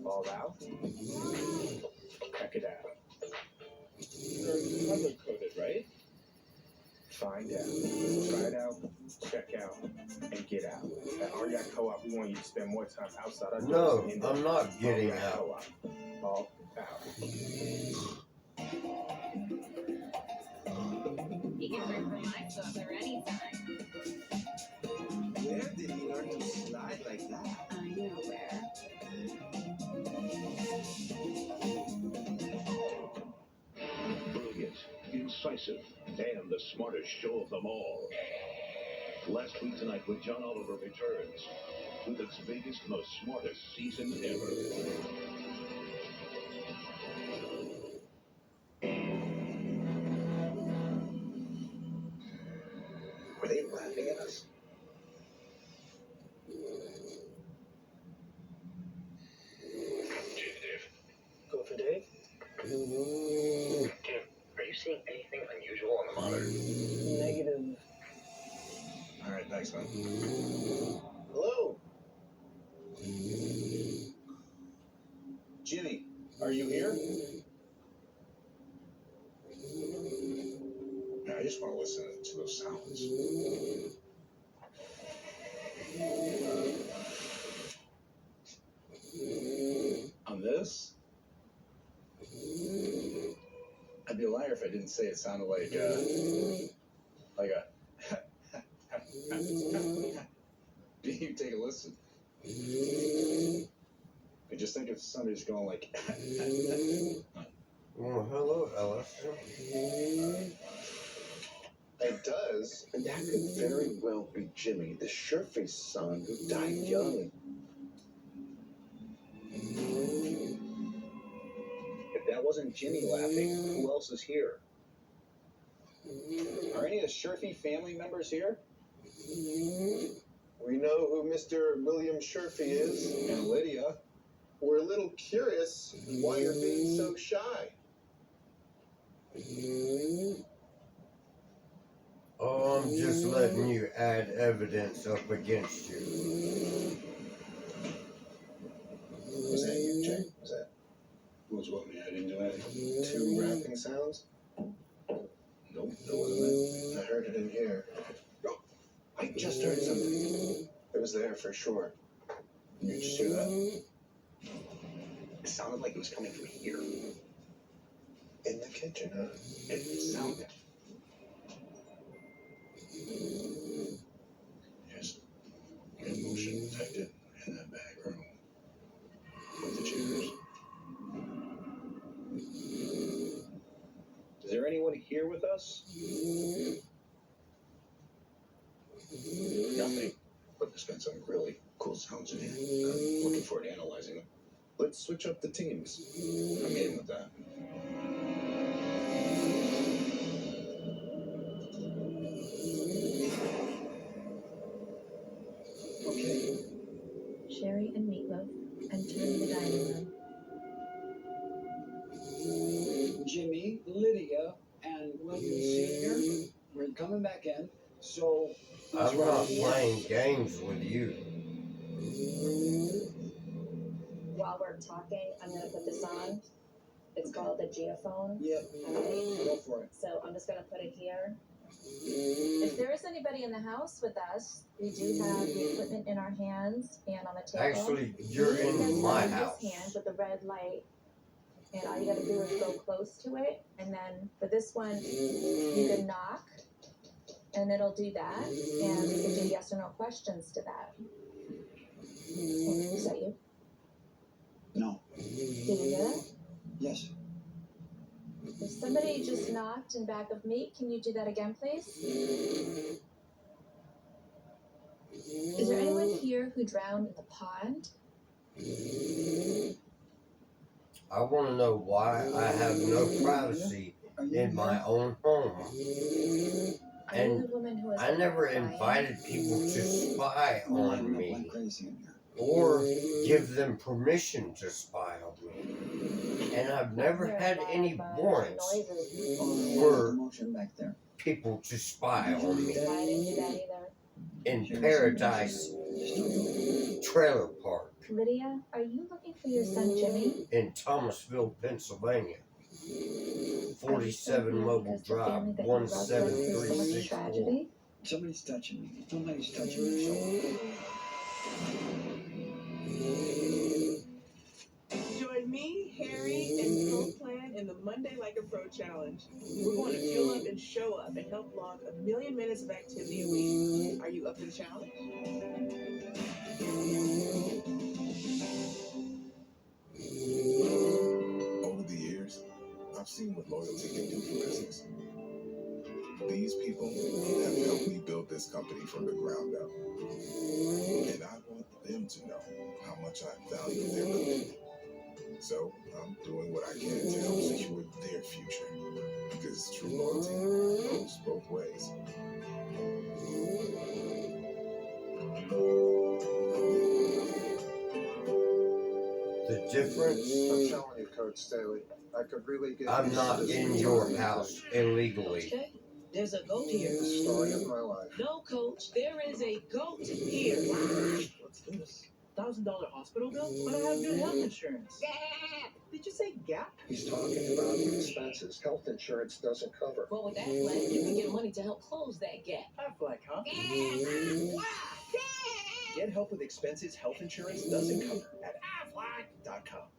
All out, pack it out. They're color-coded, right? Find out, try it out, check out, and get out. At RDOT Co-op, we want you to spend more time outside our No, doors. I'm not getting RDOT out. Co-op. All out. You can rip from my book anytime. learn to slide like that? I know where. Brilliant, incisive, and the smartest show of them all. Last Week Tonight with John Oliver returns with its biggest, most smartest season ever. Were they laughing at us? Go for Dave. Tim, are you seeing anything unusual on the monitor? Negative. All right, thanks, man. Hello? Jimmy, are you here? Yeah, I just want to listen to those sounds. On this? I'd be a liar if I didn't say it sounded like a. You take a listen. I just think if somebody's going like. Well, hello, Alice. It does, and that could very well be Jimmy, the sure-faced son who died young. If that wasn't Jimmy laughing, who else is here? Are any of the Sherfy family members here? We know who Mr. William Sherfy is. And Lydia? We're a little curious why you're being so shy. Oh, I'm just letting you add evidence up against you. Was that you, Jay? Was that Was what, man? I didn't do anything. two rapping sounds? Nope, that wasn't it. I heard it in here. I just heard something. It was there for sure. You just hear that? It sounded like it was coming from here. In the kitchen, huh? It sounded. Yes. Good motion detected in that back room. With the chairs. Is there anyone here with us? Nothing. But there's been some really cool sounds in here. I'm looking forward to analyzing them. Let's switch up the teams. I'm in with that. Okay. Sherry and Meatloaf entering the dining room. Jimmy, Lydia, and William Sr. We're coming back in. So I'm not playing games with you. While we're talking, I'm going to put this on. It's called the geophone. Yep. Alright. Go for it. So I'm just going to put it here. If there is anybody in the house with us, we do have the equipment in our hands and on the table. Actually, you're in my house. This hand with the red light, and all you got to do is go close to it. And then for this one, you can knock, and it'll do that. And we can do yes or no questions to that. Is that you? No. Did you hear that? Yes. If somebody just knocked in back of me, can you do that again, please? Is there anyone here who drowned in the pond? I want to know why I have no privacy in my own home. Are you And the woman who was I never crying? invited people to spy on me Went crazy in here. or give them permission to spy on me. And I've never had any warrants for Motion back there. people to spy on me I didn't do that either. in Paradise Trailer Park Lydia, are you looking for your son Jimmy? in Thomasville, Pennsylvania. 47 Mobile Drive, So much 17364. tragedy? Somebody's touching me. Somebody's touching me. Join me, Harry, and Pro Plan in the Monday Like a Pro Challenge. We're going to fuel up and show up and help log 1 million minutes of activity a week. Are you up for the challenge? Over the years, I've seen what loyalty can do for business. These people have helped me build this company from the ground up. And I want them to know how much I value their company. So I'm doing what I can to help secure their future. Because true loyalty goes both ways. The difference, I'm telling you, Coach Staley, I could really get. I'm not in your house illegally. Okay, there's a goat here. The story of my life. No, Coach, there is a goat here. What's this? $1,000 hospital bill? But I have good health insurance. Did you say Gap? He's talking about the expenses health insurance doesn't cover. Well, with that flag, you can get money to help close that gap. Aflac, huh? Get help with expenses health insurance doesn't cover at Aflac.com.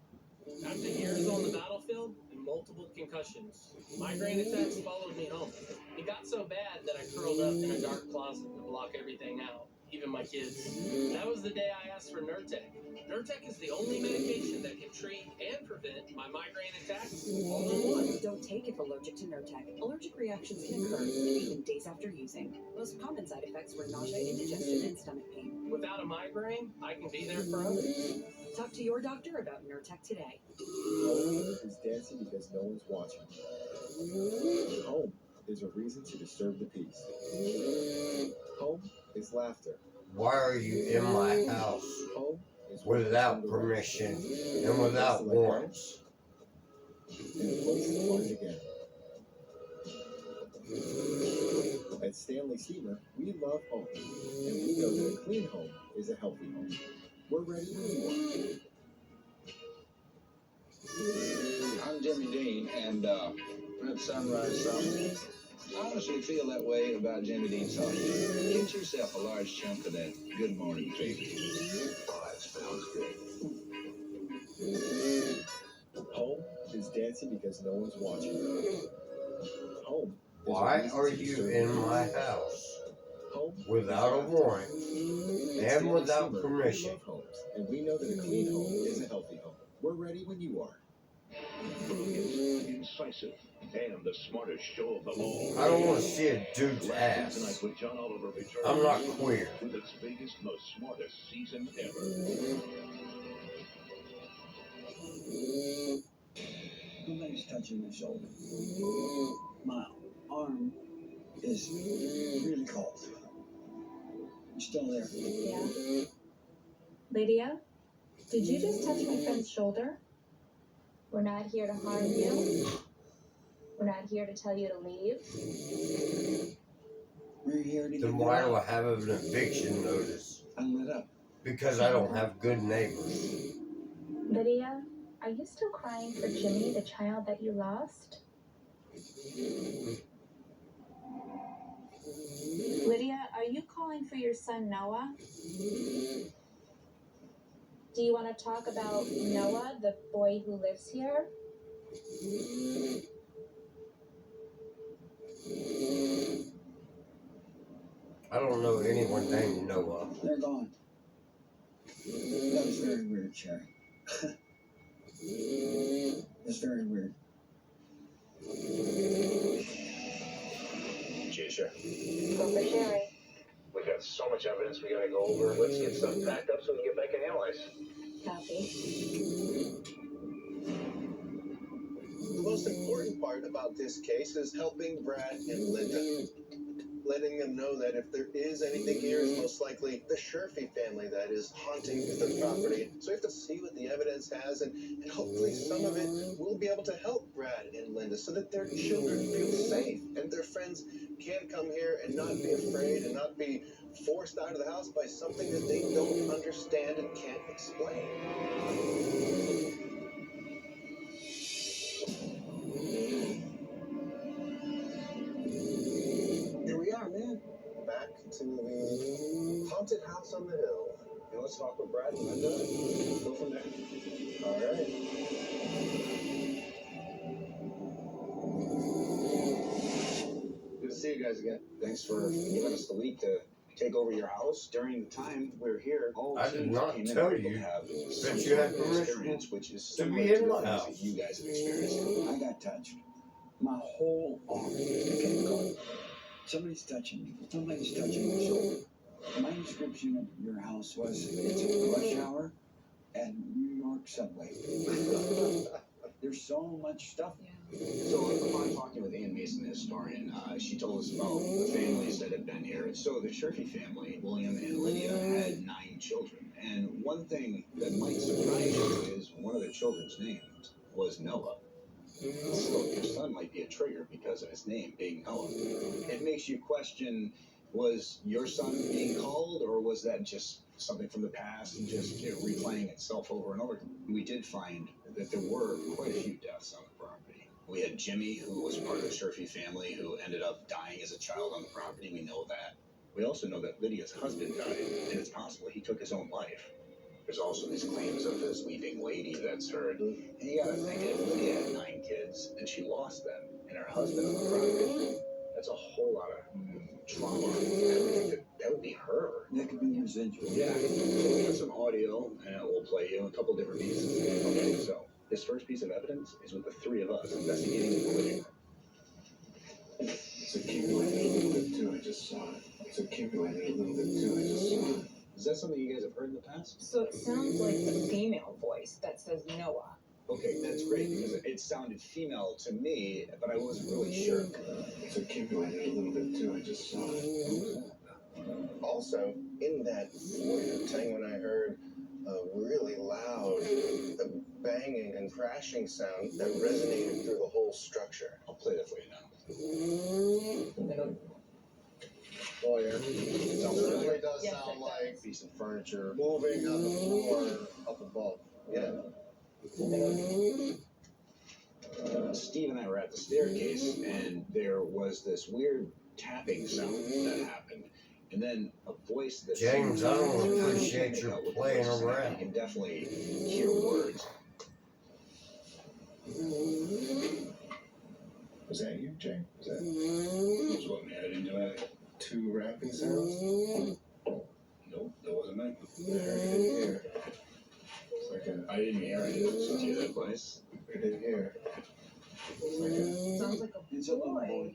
After years on the battlefield and multiple concussions, migraine attacks followed me home. It got so bad that I curled up in a dark closet to block everything out, even my kids. That was the day I asked for Nurtec. Nurtec is the only medication that can treat and prevent my migraine attacks all in one. Don't take if allergic to Nurtec. Allergic reactions can occur even days after using. Most common side effects were nausea, indigestion, and stomach pain. Without a migraine, I can be there for others. Talk to your doctor about Nurtec today. Home is dancing because no one's watching. Home is a reason to disturb the peace. Home is laughter. Why are you in my house Home is without permission and without warrants? And a place to find again. At Stanley Steamer, we love home, and we know that a clean home is a healthy home. We're ready when you are. I'm Jimmy Dean, and Red Sunrise Sauce. I honestly feel that way about Jimmy Dean sauce. Get yourself a large chunk of that good morning baby. Oh, that smells good. Home is dancing because no one's watching. Home. Why are you in my house without a warrant and without permission? And we know that a clean home is a healthy home. We're ready when you are. Brilliant, incisive, and the smartest show of them all. I don't want to see a dude's ass. Tonight with John Oliver returns I'm not queer. with its biggest, most smartest season ever. Nobody's touching my shoulder. My arm is really cold. You still there? Yeah. Lydia, did you just touch my friend's shoulder? We're not here to harm you. We're not here to tell you to leave. We're here to Then why do I have an eviction notice? I'm lit up. Because I don't have good neighbors. Lydia, are you still crying for Jimmy, the child that you lost? Lydia, are you calling for your son Noah? Do you want to talk about Noah, the boy who lives here? I don't know anyone named Noah. They're gone. That was very weird, Sherry. It's very weird. Jason. Go for Sherry. We've got so much evidence we gotta go over. Let's get stuff packed up so we can get back and analyze. Copy. The most important part about this case is helping Brad and Linda. Letting them know that if there is anything here, it's most likely the Sherfy family that is haunting the property. So we have to see what the evidence has, and hopefully some of it will be able to help Brad and Linda so that their children feel safe and their friends can come here and not be afraid and not be forced out of the house by something that they don't understand and can't explain. Here we are, man. Back to the haunted house on the hill. You want to talk with Brad and Linda? Go from there. All right. Good to see you guys again. Thanks for giving us the week to take over your house. During the time we're here, all I did teams not came in tell able to you have some that you sort had of permission experience, which is to similar be to in the my things house. that you guys have experienced. I got touched. My whole arm became cold. Somebody's touching me. Somebody's touching me. So my description of your house was it's a rush hour at New York subway. There's so much stuff. So upon talking with Ann Mason, the historian, she told us about the families that have been here. So the Sherfy family, William and Lydia, had 9 children. And one thing that might surprise you is one of their children's names was Noah. So your son might be a trigger because of his name being Noah. It makes you question, was your son being called, or was that just something from the past and just replaying itself over and over? We did find that there were quite a few deaths on the property. We had Jimmy, who was part of the Sherfy family, who ended up dying as a child on the property. We know that. We also know that Lydia's husband died, and it's possible he took his own life. There's also these claims of this weeping lady that's heard. And you gotta think, if Lydia had 9 kids and she lost them, and her husband on the property, that's a whole lot of trauma. That would be her. That could be residual. Yeah. So we got some audio, and we'll play you a couple different pieces. Okay, so this first piece of evidence is with the 3 of us investigating the living room. It's accumulating a little bit too, I just saw it. It's accumulating a little bit too, I just saw it. Is that something you guys have heard in the past? So it sounds like the female voice that says Noah. Okay, that's great, because it sounded female to me, but I wasn't really sure. It's accumulating a little bit too, I just saw it. Also, in that foyer thing, when I heard a really loud banging and crashing sound that resonated through the whole structure. I'll play that for you now. Foyer. It really does sound like a piece of furniture moving on the floor up above. Yeah. Steve and I were at the staircase, and there was this weird tapping sound that happened. And then a voice that James, I don't appreciate pick your out what the playing voice is saying. around. You can definitely hear words. Was that you, Jay? Was that? Was what I didn't do it. 2 rapping sounds? Nope, that wasn't me. I heard it in here. It's like a. I didn't hear it. Did you hear that voice? I didn't hear. It's like a. Sounds like a It's a little boy.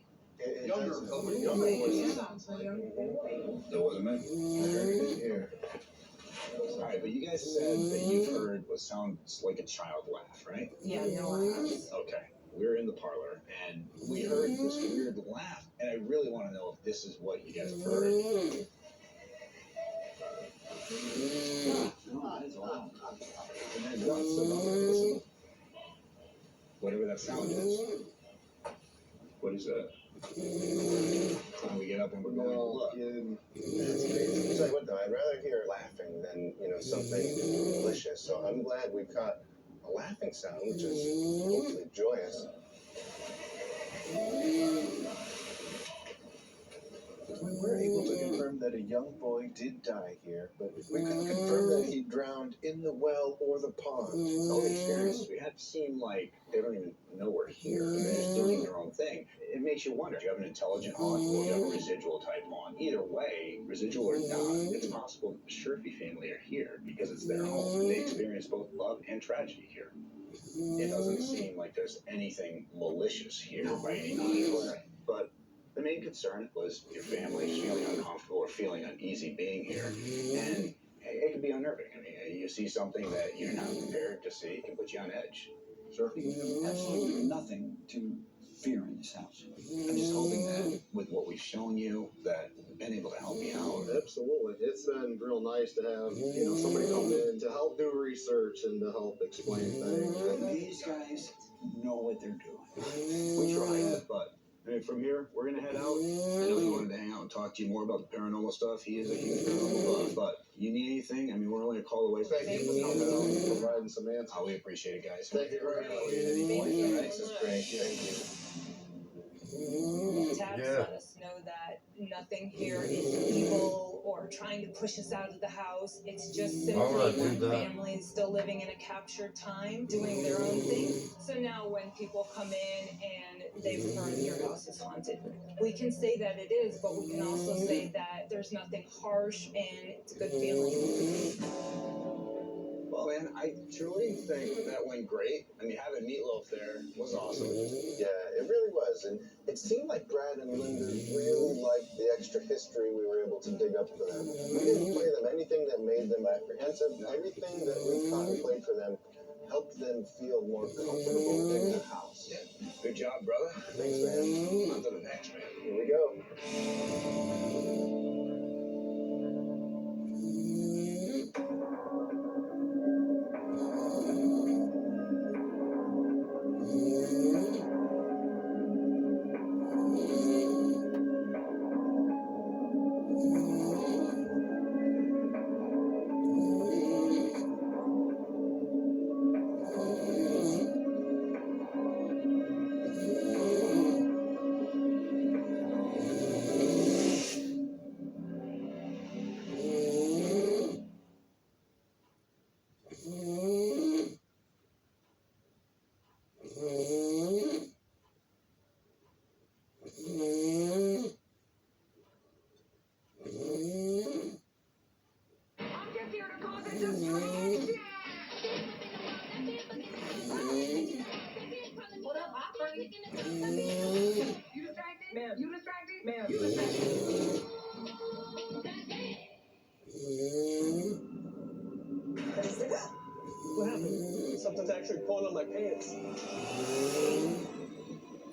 Younger voice. Yeah, a young boy. That wasn't me. I heard it in here. Alright, but you guys said that you've heard what sounds like a child laugh, right? Yeah, Noah. Okay. We're in the parlor, and we heard this weird laugh, and I really want to know if this is what you guys have heard. No, that is loud. And then once listen, whatever that sound is. What is that? Time we get up and we're going to look. That's crazy. I'll tell you what, though, I'd rather hear laughing than, something malicious. So I'm glad we caught a laughing sound, which is hopefully joyous. We were able to confirm that a young boy did die here, but we couldn't confirm that he drowned in the well or the pond. All the experiences we have seem like they don't even know we're here. They're just doing their own thing. It makes you wonder, do you have an intelligent haunt or do you have a residual type haunt? Either way, residual or not, it's possible that the Sherfy family are here because it's their home and they experience both love and tragedy here. It doesn't seem like there's anything malicious here by any means, but the main concern was your family feeling uncomfortable or feeling uneasy being here, and it can be unnerving. I mean, you see something that you're not prepared to see, it can put you on edge. Sure. We have absolutely nothing to fear in this house. I'm just hoping that with what we've shown you, that we've been able to help you out. Absolutely. It's been real nice to have, somebody come in to help do research and to help explain things. These guys know what they're doing. We try, but I mean, from here, we're going to head out. I know you wanted to hang out and talk to you more about the paranormal stuff. He is a huge paranormal buff, but you need anything? I mean, we're only a call away. Thank you for coming out and providing some answers. We appreciate it, guys. Thank you very much. This is great. Thank you. Tax Yeah. let us know that nothing here is evil or trying to push us out of the house. It's just Why would I simply do one that? family still living in a captured time, doing their own thing. So now when people come in and they refer to your house as haunted, we can say that it is, but we can also say that there's nothing harsh and it's a good feeling. Well, man, I truly think that went great. I mean, having Meatloaf there was awesome. Yeah, it really was. And it seemed like Brad and Linda really liked the extra history we were able to dig up for them. We didn't play them anything that made them apprehensive. Everything that we contemplate for them helped them feel more comfortable in the house. Yeah. Good job, brother. Thanks, man. On to the next, man. Here we go. What up, operator? You distracted? Ma'am. You distracted? Ma'am. You distracted? What happened? Something's actually pulling on my pants.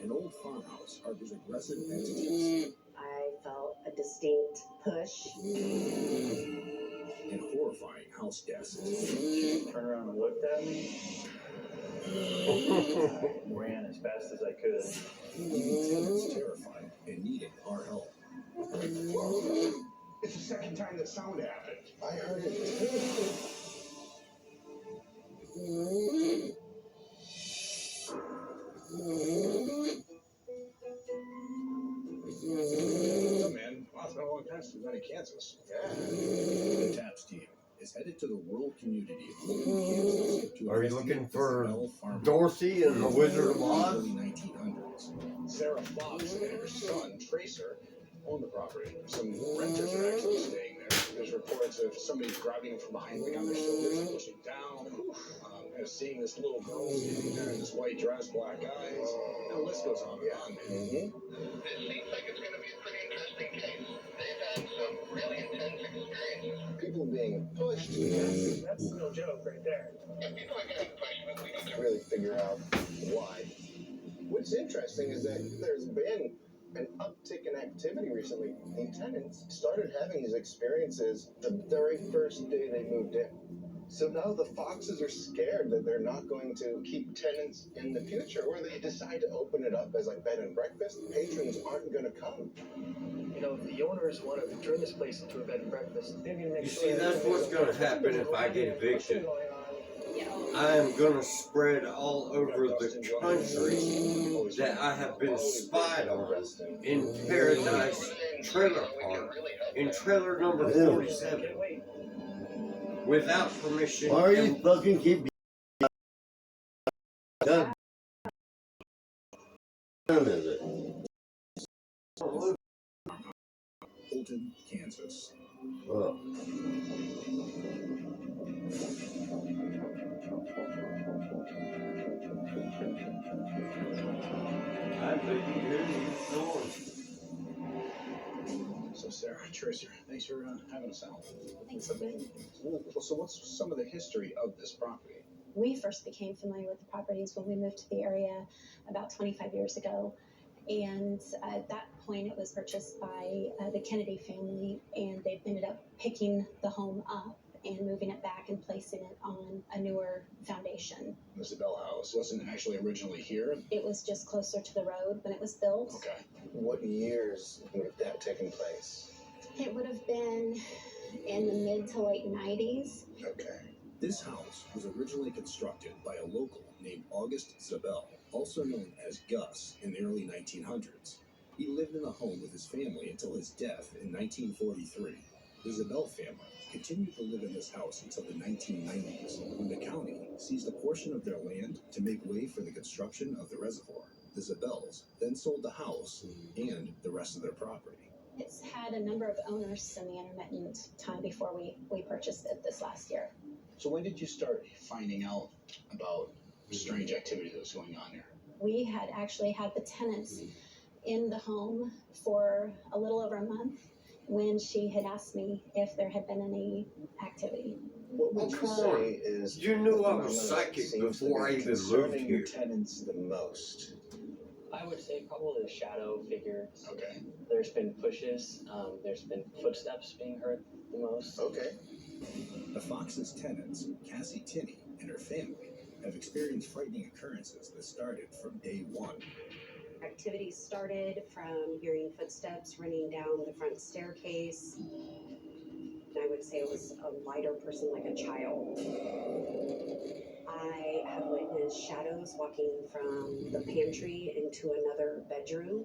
An old farmhouse harbors aggressive entities I felt a distinct push. and horrifying house guests. Turned around and looked at me. Ran as fast as I could. Leaving tenants terrified and needing our help. Whoa. It's the second time that sound happened. I heard it too. Oh, man. Wow, it's been a long time since we've been in Kansas. Yeah. The TAPS team is headed to the rural community of Holden, Kansas to Are you investigate looking the for Bell farmhouse Dorothy and the Wizard of Oz? early 1900s. Sarah Fox and her son, Tracer, own the property. Some renters are actually staying there. There's reports of somebody grabbing them from behind, like on their shoulders and pushing down. And seeing this little girl standing there in this white dress, black eyes. And the list goes on and on, man. Mm-hmm. This seems like it's going to be a pretty interesting case. They've had some really intense experiences. People being pushed That's no joke right there. And people are getting pushed, but we need to really figure out why. What's interesting is that there's been an uptick in activity recently. The tenants started having these experiences the very first day they moved in. So now the Foxes are scared that they're not going to keep tenants in the future, or they decide to open it up as like bed and breakfast. Patrons aren't going to come. You know, if the owners want to turn this place into a bed and breakfast, they're going to make You sure see, that's what's going to happen if I get evicted. I am going to spread all over the country that I have been spied on in Paradise Trailer Park, in trailer number 47, without permission. Why are you fucking keep done? Is it? Holden, Kansas. Oh. I bet you hear me snoring. So, Sarah, Tracer, thanks for having us out. Thanks for being Well, so what's some of the history of this property? We first became familiar with the properties when we moved to the area about 25 years ago. And at that point, it was purchased by the Kennedy family, and they've ended up picking the home up and moving it back and placing it on a newer foundation. The Bell House wasn't actually originally here. It was just closer to the road when it was built. Okay. What years would have that taken place? It would have been in the mid to late 90s. Okay. This house was originally constructed by a local named August Zabel, also known as Gus, in the early 1900s. He lived in the home with his family until his death in 1943. The Zabel family continued to live in this house until the 1990s, when the county seized a portion of their land to make way for the construction of the reservoir. The Zabels then sold the house and the rest of their property. It's had a number of owners in the intermittent time before we purchased it this last year. So when did you start finding out about strange activity that was going on there? We had actually had the tenants in the home for a little over a month when she had asked me if there had been any activity. What would you say is You knew I the was phenomenon that psychic seems to before be I even moved concerning your here. tenants the most? I would say probably the shadow figures. Okay. There's been pushes. There's been footsteps being heard the most. Okay. The Fox's tenants, Cassie Tinney and her family, have experienced frightening occurrences that started from day one. Activities started from hearing footsteps running down the front staircase. I would say it was a lighter person, like a child. I have witnessed shadows walking from the pantry into another bedroom.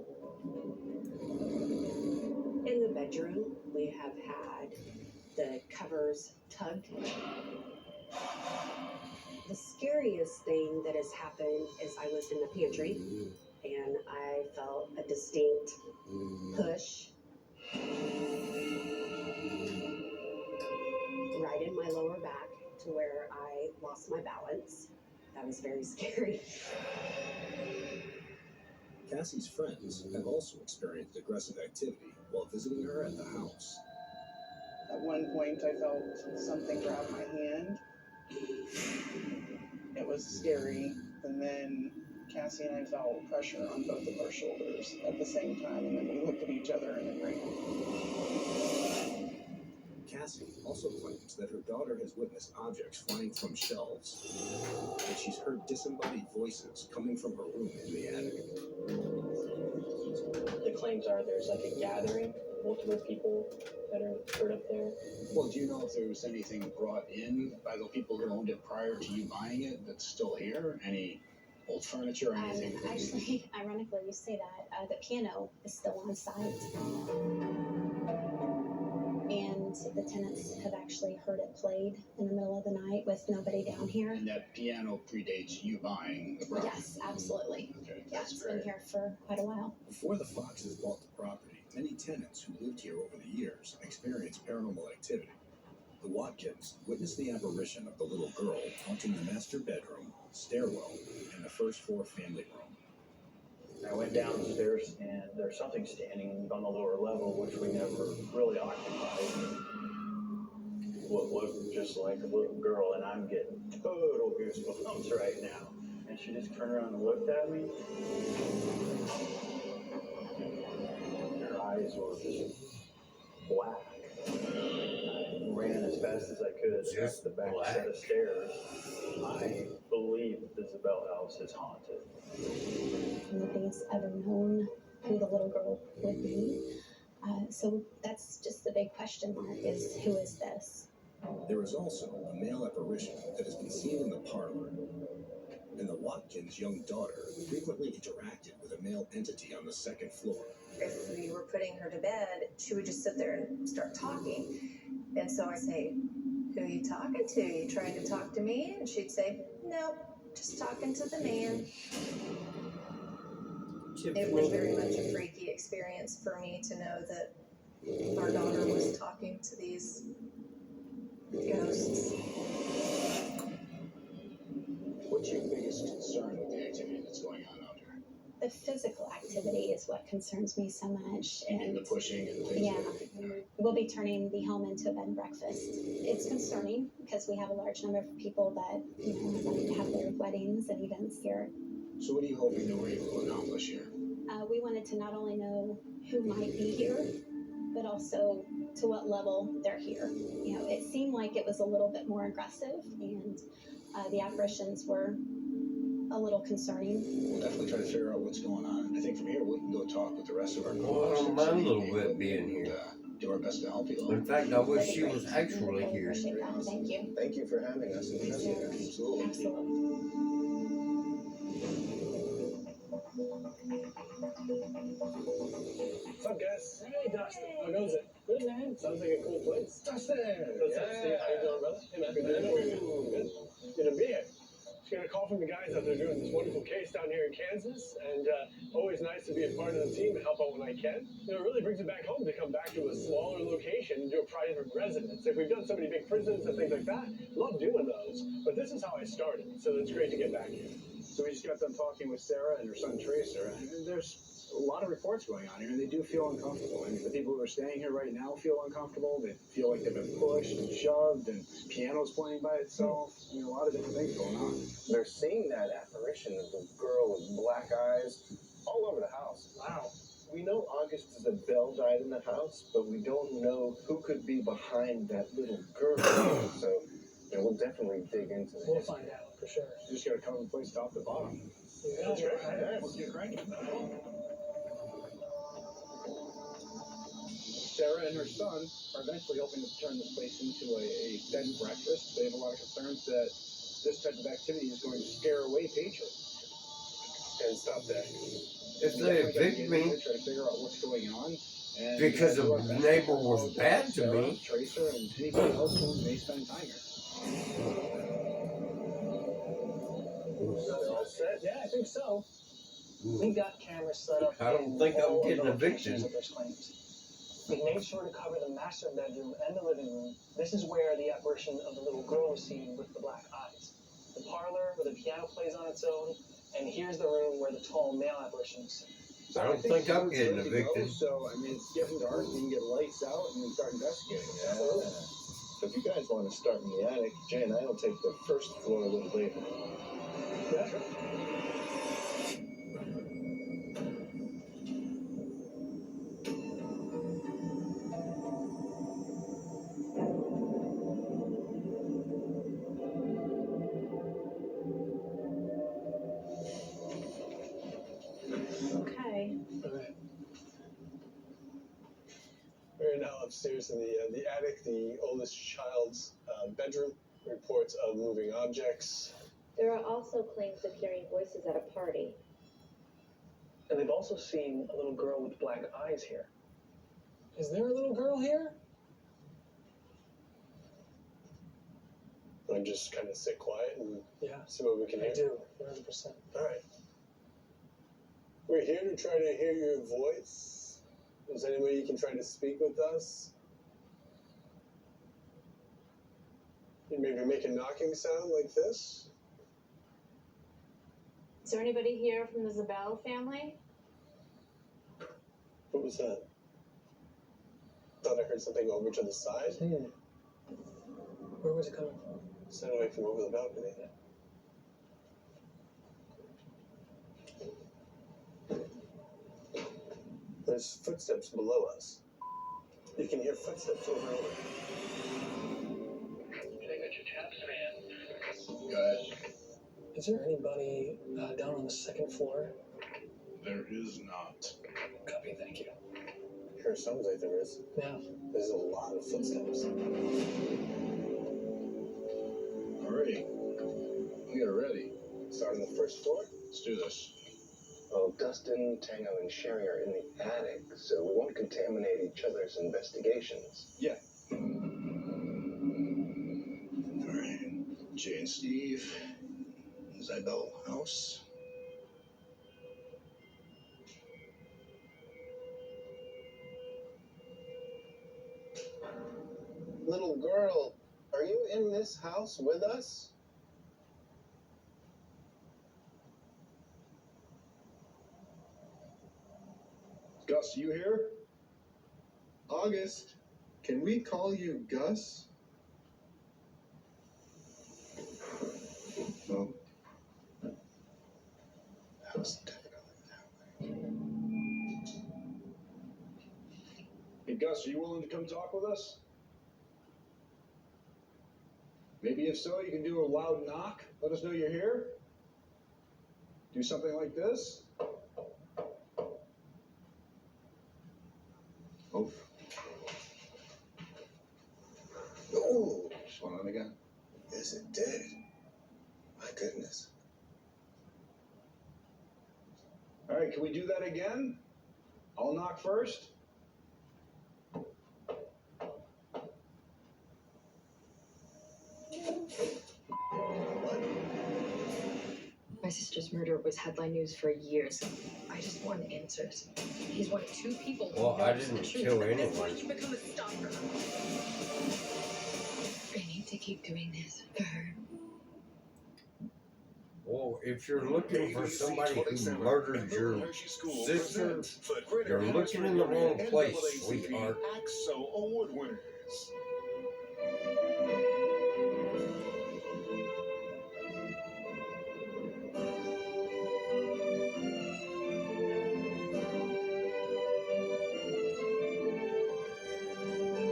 In the bedroom, we have had the covers tugged. The scariest thing that has happened is I was in the pantry and I felt a distinct push right in my lower back to where I lost my balance. That was very scary. Cassie's friends have also experienced aggressive activity while visiting her at the house. At one point, I felt something grab my hand. It was scary. And then Cassie and I felt pressure on both of our shoulders at the same time. And then we looked at each other and agreed. Cassie also claims that her daughter has witnessed objects flying from shelves, and she's heard disembodied voices coming from her room in the attic. The claims are there's like a gathering, multiple people that are heard up there. Well, do you know if there was anything brought in by the people who owned it prior to you buying it that's still here? Any old furniture or anything? Actually, ironically, you say that. The piano is still on site. And the tenants have actually heard it played in the middle of the night with nobody down here. And that piano predates you buying the property? Yes, absolutely. Okay, Yeah, that's it's great. been here for quite a while. Before the Foxes bought the property, many tenants who lived here over the years experienced paranormal activity. The Watkins witnessed the apparition of the little girl haunting the master bedroom, stairwell, and the first floor family room. I went downstairs and there's something standing on the lower level, which we never really occupied. What looked just like a little girl, and I'm getting total goosebumps right now. And she just turned around and looked at me. Her eyes were just black. I ran as fast as I could up the back set of stairs. I believe the Zabel house is haunted. Nobody's ever known who the little girl would be. So that's just the big question mark is, who is this? There is also a male apparition that has been seen in the parlor. And the Watkins' young daughter frequently interacted with a male entity on the second floor. If we were putting her to bed, she would just sit there and start talking. And so I say, who are you talking to? Are you trying to talk to me? And she'd say, nope, just talking to the man. It was very much a freaky experience for me to know that our daughter was talking to these ghosts. What's your biggest concern with the activity that's going on out there? The physical activity is what concerns me so much. And the pushing and things yeah, like that. we'll be turning the home into a bed and breakfast. It's concerning because we have a large number of people that are going to have their weddings and events here. So what are you hoping that we're able to accomplish here? We wanted to not only know who might be here, but also to what level they're here. It seemed like it was a little bit more aggressive, and the apparitions were a little concerning. We'll definitely try to figure out what's going on. I think from here we can go talk with the rest of our Well, I don't mind a little bit being here. do our best to help you. In fact, I wish she was actually here. Thank you. Thank you for having us and trusting us. Absolutely. What's up, guys? Hey, Dustin. How goes it? Good, man. Sounds like a cool place. Dustin! What's up, Steve? How you doing, brother? Hey, man. Good. Good to be here. Just got a call from the guys out there doing this wonderful case down here in Kansas, and always nice to be a part of the team and help out when I can. You know, it really brings it back home to come back to a smaller location and do a private residence. Like, we've done so many big prisons and things like that. Love doing those, but this is how I started, so it's great to get back here. So we just got done talking with Sarah and her son Tracer, and there's a lot of reports going on here, and they do feel uncomfortable. I mean, the people who are staying here right now feel uncomfortable. They feel like they've been pushed and shoved, and piano's playing by itself. I mean, a lot of different things going on. They're seeing that apparition of the girl with black eyes all over the house. Wow. We know August Isabel died in the house, but we don't know who could be behind that little girl. So, you know, we'll definitely dig into it. We'll find out, for sure. You just got to cover the place top to bottom. Yeah, that's right. Yeah, let's get cranking. Sarah and her son are eventually hoping to turn this place into a bed and breakfast. They have a lot of concerns that this type of activity is going to scare away patrons. And stop that. If they evict me Try to figure out what's going on. And because the neighbor was bad to me, Tracer and anybody else who may spend time here. They're all set? Yeah, I think so. We got cameras set up. I don't think I'm getting evicted. Of those claims. We made sure to cover the master bedroom and the living room. This is where the apparition of the little girl was seen with the black eyes. The parlor where the piano plays on its own, and here's the room where the tall male apparition is seen. I don't think I'm getting evicted. So, I mean, it's getting dark. We can get lights out and we start investigating. Yeah. So if you guys want to start in the attic, Jay and I will take the first floor a little later. Yeah, sure. Okay. Okay. We're now upstairs in the attic, the oldest child's bedroom. Reports of moving objects. There are also claims of hearing voices at a party. And they've also seen a little girl with black eyes here. Is there a little girl here? Want to just kind of sit quiet and see what we can hear? I do, 100%. All right. We're here to try to hear your voice. Is there any way you can try to speak with us? You maybe make a knocking sound like this? Is there anybody here from the Zabel family? What was that? Thought I heard something over to the side. Where was it coming from? It sounded like from over the balcony. There's footsteps below us. You can hear footsteps over and over. Go ahead. Is there anybody down on the second floor? There is not. Copy, thank you. Sure sounds like there is. Yeah. There's a lot of footsteps. Alrighty. We are ready. Start on the first floor? Let's do this. Well, Dustin, Tango, and Sherry are in the attic, so we won't contaminate each other's investigations. Yeah. Alright. Jay and Steve. Isabel house. Little girl, are you in this house with us? Gus, you here? August, can we call you Gus? No. That was definitely that way. Hey Gus, are you willing to come talk with us? Maybe if so, you can do a loud knock. Let us know you're here. Do something like this. Oh. Oh, what's going on again? Is it dead? My goodness. All right, can we do that again? I'll knock first. My sister's murder was headline news for years. I just want answers. He's one of two people who Well, I knows the didn't truth. kill At this anyone. point, you become a stalker. I need to keep doing this for her. Well, if you're looking for somebody who murdered your sister, you're looking in the wrong place, sweetheart. AXO Award winners.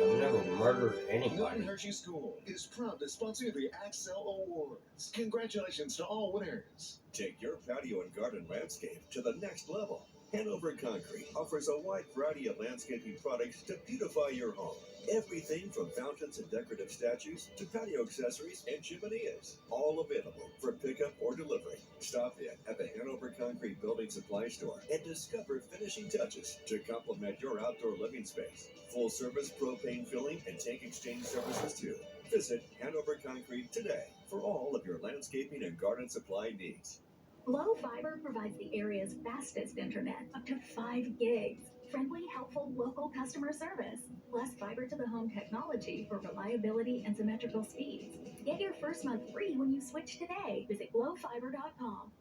I've never murdered Newton anybody. Hershey School is proud to sponsor the AXO Awards. Congratulations to all winners. Take your patio and garden landscape to the next level. Hanover Concrete offers a wide variety of landscaping products to beautify your home. Everything from fountains and decorative statues to patio accessories and chimeneas. All available for pickup or delivery. Stop in at the Hanover Concrete Building Supply Store and discover finishing touches to complement your outdoor living space. Full service propane filling and tank exchange services too. Visit Hanover Concrete today for all of your landscaping and garden supply needs. Glow Fiber provides the area's fastest internet, up to 5 gigs. Friendly, helpful local customer service, plus fiber to the home technology for reliability and symmetrical speeds. Get your first month free when you switch today. Visit glowfiber.com.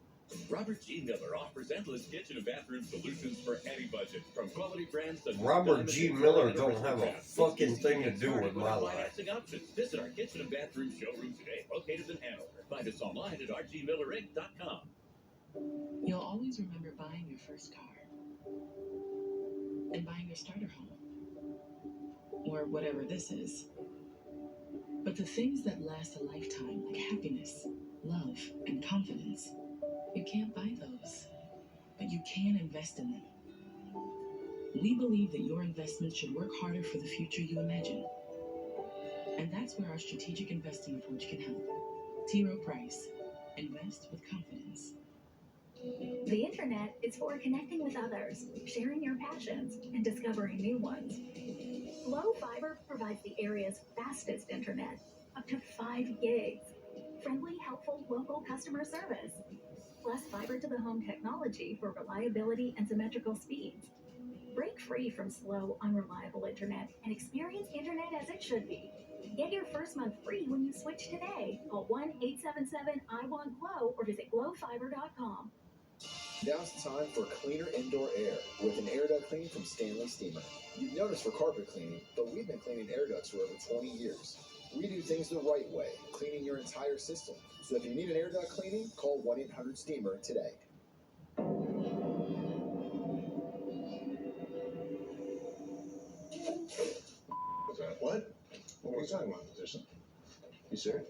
Robert G. Miller offers endless kitchen and bathroom solutions for any budget, from quality brands to Robert G. Miller don't have a fucking thing to do with my life. financing options. Visit our kitchen and bathroom showroom today, located in Hanover. Find us online at rgmillerinc.com. You'll always remember buying your first car and buying your starter home, or whatever this is. But the things that last a lifetime, like happiness, love, and confidence, you can't buy those, but you can invest in them. We believe that your investment should work harder for the future you imagine. And that's where our strategic investing approach can help. T. Rowe Price. Invest with confidence. The internet is for connecting with others, sharing your passions, and discovering new ones. Glow Fiber provides the area's fastest internet, up to 5 gigs. Friendly, helpful local customer service, plus fiber to the home technology for reliability and symmetrical speeds. Break free from slow, unreliable internet and experience internet as it should be. Get your first month free when you switch today. Call 1-877-I-WANT-GLOW or visit glowfiber.com. Now it's time for cleaner indoor air with an air duct clean from Stanley Steamer. You've noticed for carpet cleaning, but we've been cleaning air ducts for over 20 years. We do things the right way, cleaning your entire system. So if you need an air duct cleaning, call 1-800-STEAMER today. What's that? What? What were you talking about, physician? You sure?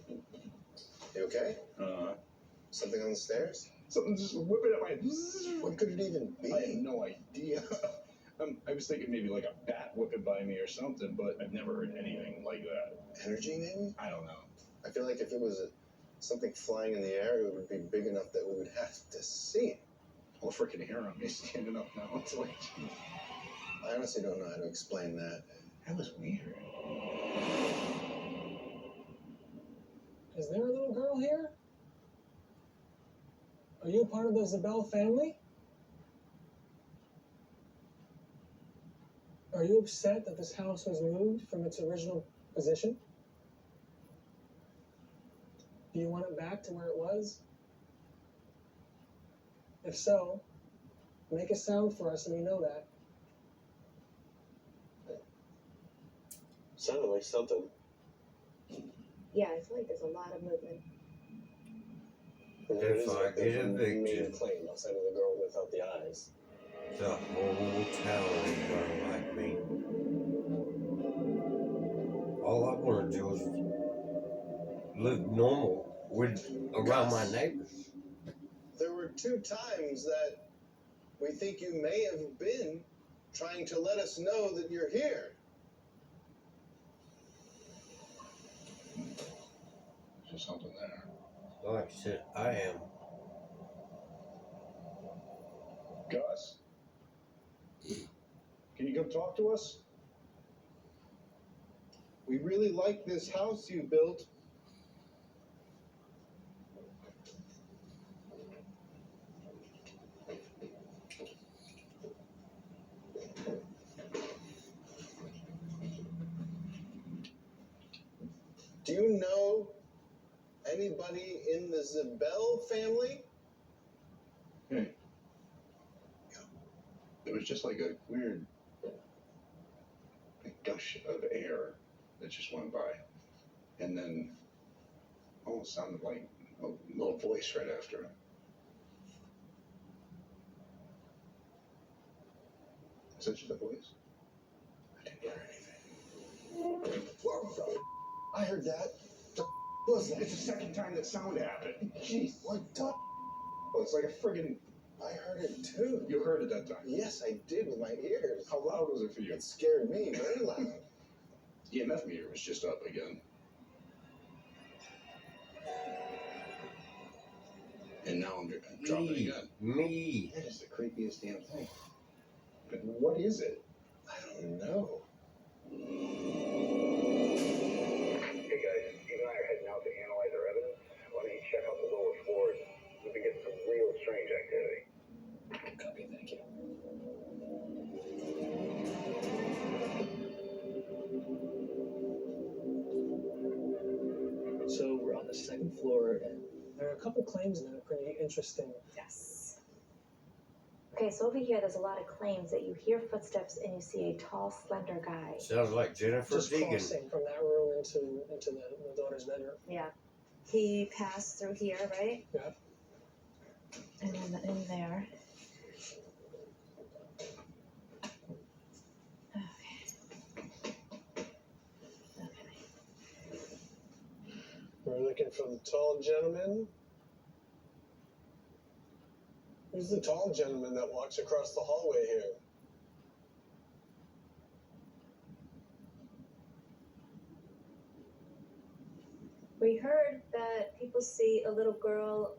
You okay? Something on the stairs? Something just whipping at my. What could it even be? I have no idea. I was thinking maybe like a bat whipping by me or something, but I've never heard anything like that. Energy, maybe? I don't know. I feel like if it was something flying in the air, it would be big enough that we would have to see it. All the freaking hair on me standing up now. It's like, I honestly don't know how to explain that. that was weird. Is there a little girl here? Are you part of the Zabel family? Are you upset that this house was moved from its original position? Do you want it back to where it was? If so, make a sound for us and we know that. Sounded like something. Yeah, I feel like there's a lot of movement. If I get evicted, Claim outside of the girl without the eyes. the whole town is gonna like me. All I want to do is live normal around my neighbors. There were 2 times that we think you may have been trying to let us know that you're here. There's something there. Like I said, I am. Gus? Can you come talk to us? We really like this house you built. Do you know anybody in the Zabel family? Hey. It was just like a weird gush of air that just went by. And then almost sounded like a little voice right after it. Is that just a voice? I didn't hear anything. I heard that. The was that? It's the second time that sound happened. Jeez, what the? Well, it's like a friggin'. I heard it too. You heard it that time? Yes, I did with my ears. How loud was it for you? It scared me very loud. EMF meter was just up again. And now I'm dropping again. Me. That is the creepiest damn thing. But what is it? I don't know. Hey guys, Steve and I are heading out to analyze our evidence. Why don't you check out the lower floors? We've been getting some real strange activity. Copy, thank you. So we're on the second floor, and there are a couple claims that are pretty interesting. Yes. Okay, so over here, there's a lot of claims that you hear footsteps and you see a tall, slender guy. Sounds like Jennifer Just Deegan. crossing from that room into the daughter's bedroom. Yeah. He passed through here, right? Yeah. And then in there. We're looking for the tall gentleman. Who's the tall gentleman that walks across the hallway here? We heard that people see a little girl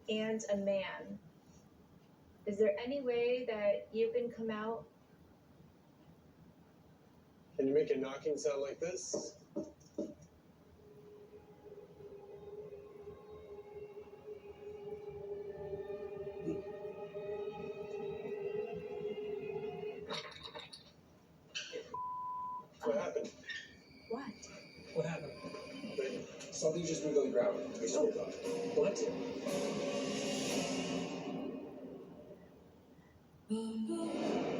and a man. Is there any way that you can come out? Can you make a knocking sound like this? What happened? What? What happened? Something just moved on the ground. I swear to God. What?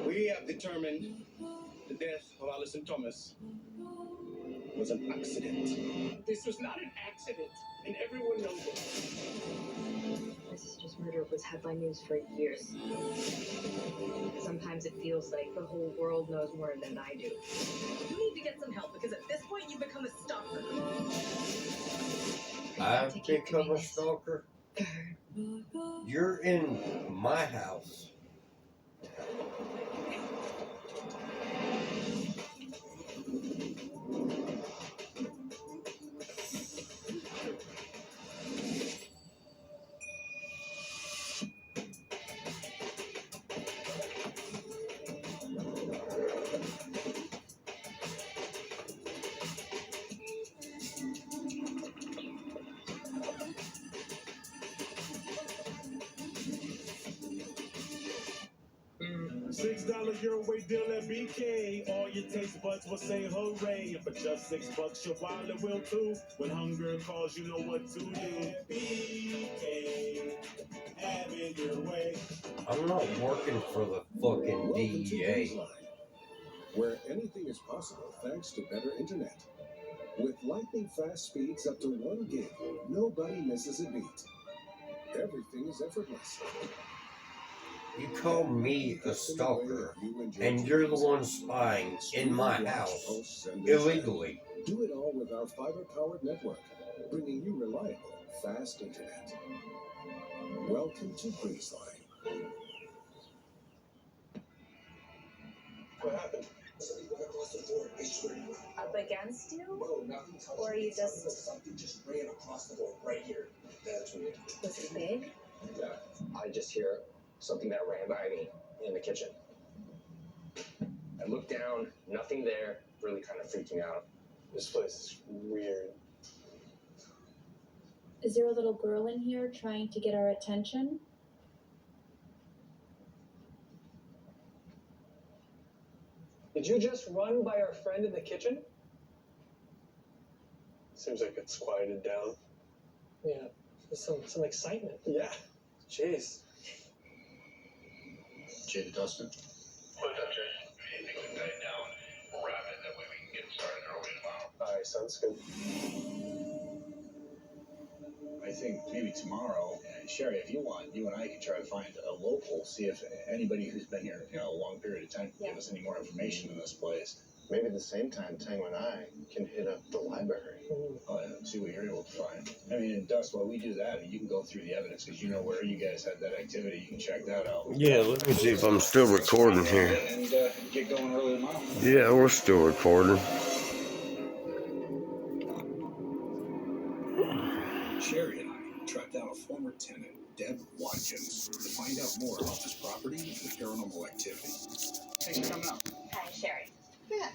We have determined the death of Alison Thomas was an accident. This was not an accident, and everyone knows it. My sister's murder was headline news for years. Sometimes it feels like the whole world knows more than I do. You need to get some help because at this point you've become a stalker. I've become a stalker. You're in my house. $6 your weight deal at BK. All your taste buds will say hooray. For just $6, your wallet will too. When hunger calls, you know what to do. BK, have it your way. I'm not working for the fucking DEA. Where anything is possible thanks to better internet. With lightning fast speeds up to 1 gig, nobody misses a beat. Everything is effortless. You call me a stalker, and you're the one spying in my house illegally. Do it all with our fiber-powered network, bringing you reliable, fast internet. Welcome to Breezeline. What happened? Somebody went across the floor. I swear to God. up against you? Whoa, nothing touched Or you just... Something just ran across the door right here. That's weird. Was it big? Yeah. I just hear something that ran by me in the kitchen. I looked down, nothing there, really kind of freaked me out. This place is weird. Is there a little girl in here trying to get our attention? Did you just run by our friend in the kitchen? Seems like it's quieted down. Yeah, there's some excitement. Yeah. Jeez. Jay to Dustin. What's up, Jay? Things have died down. We'll wrap it, that way we can get started early tomorrow. Alright, sounds good. I think maybe tomorrow, Sherry, if you want, you and I can try to find a local, see if anybody who's been here, a long period of time can give us any more information in this place. Maybe at the same time, Tango and I can hit up the library. Oh, yeah, see what you're able to find. I mean, and Dust, while we do that, you can go through the evidence because you know where you guys had that activity. You can check that out. Yeah, let me see if I'm still recording here. And get going early tomorrow. Yeah, we're still recording. Sherry and I tracked down a former tenant, Deb Watkins, to find out more about this property and the paranormal activity. Thanks for coming out. Hi, Sherry. Yeah.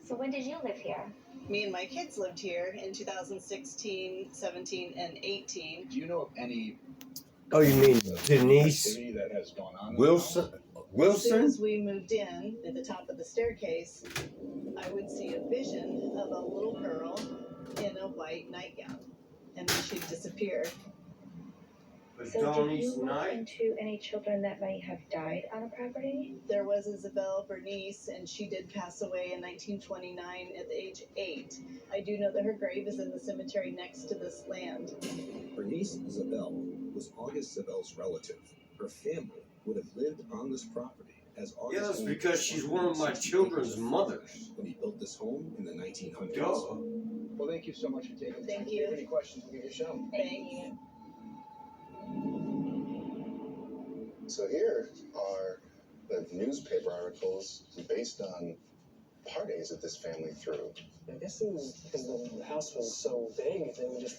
So when did you live here? Me and my kids lived here in 2016, 17, and 18. Do you know of any Oh, you mean Denise activity that has gone on? Wilson? As soon Wilson? as we moved in, at the top of the staircase, I would see a vision of a little girl in a white nightgown. And then she'd disappear. So did you run into any children that might have died on a property? There was Isabel Bernice, and she did pass away in 1929 at the age 8. I do know that her grave is in the cemetery next to this land. Bernice Isabel was August Isabel's relative. Her family would have lived on this property as August. Yeah, that's because she's one of my children's mothers. When he built this home in the 1900s. Duh. Well, thank you so much for taking the time. Thank If you you. have any questions, we'll give you a shout. Thank you. So here are the newspaper articles based on parties that this family threw. I guess it was because the house was so big, they would just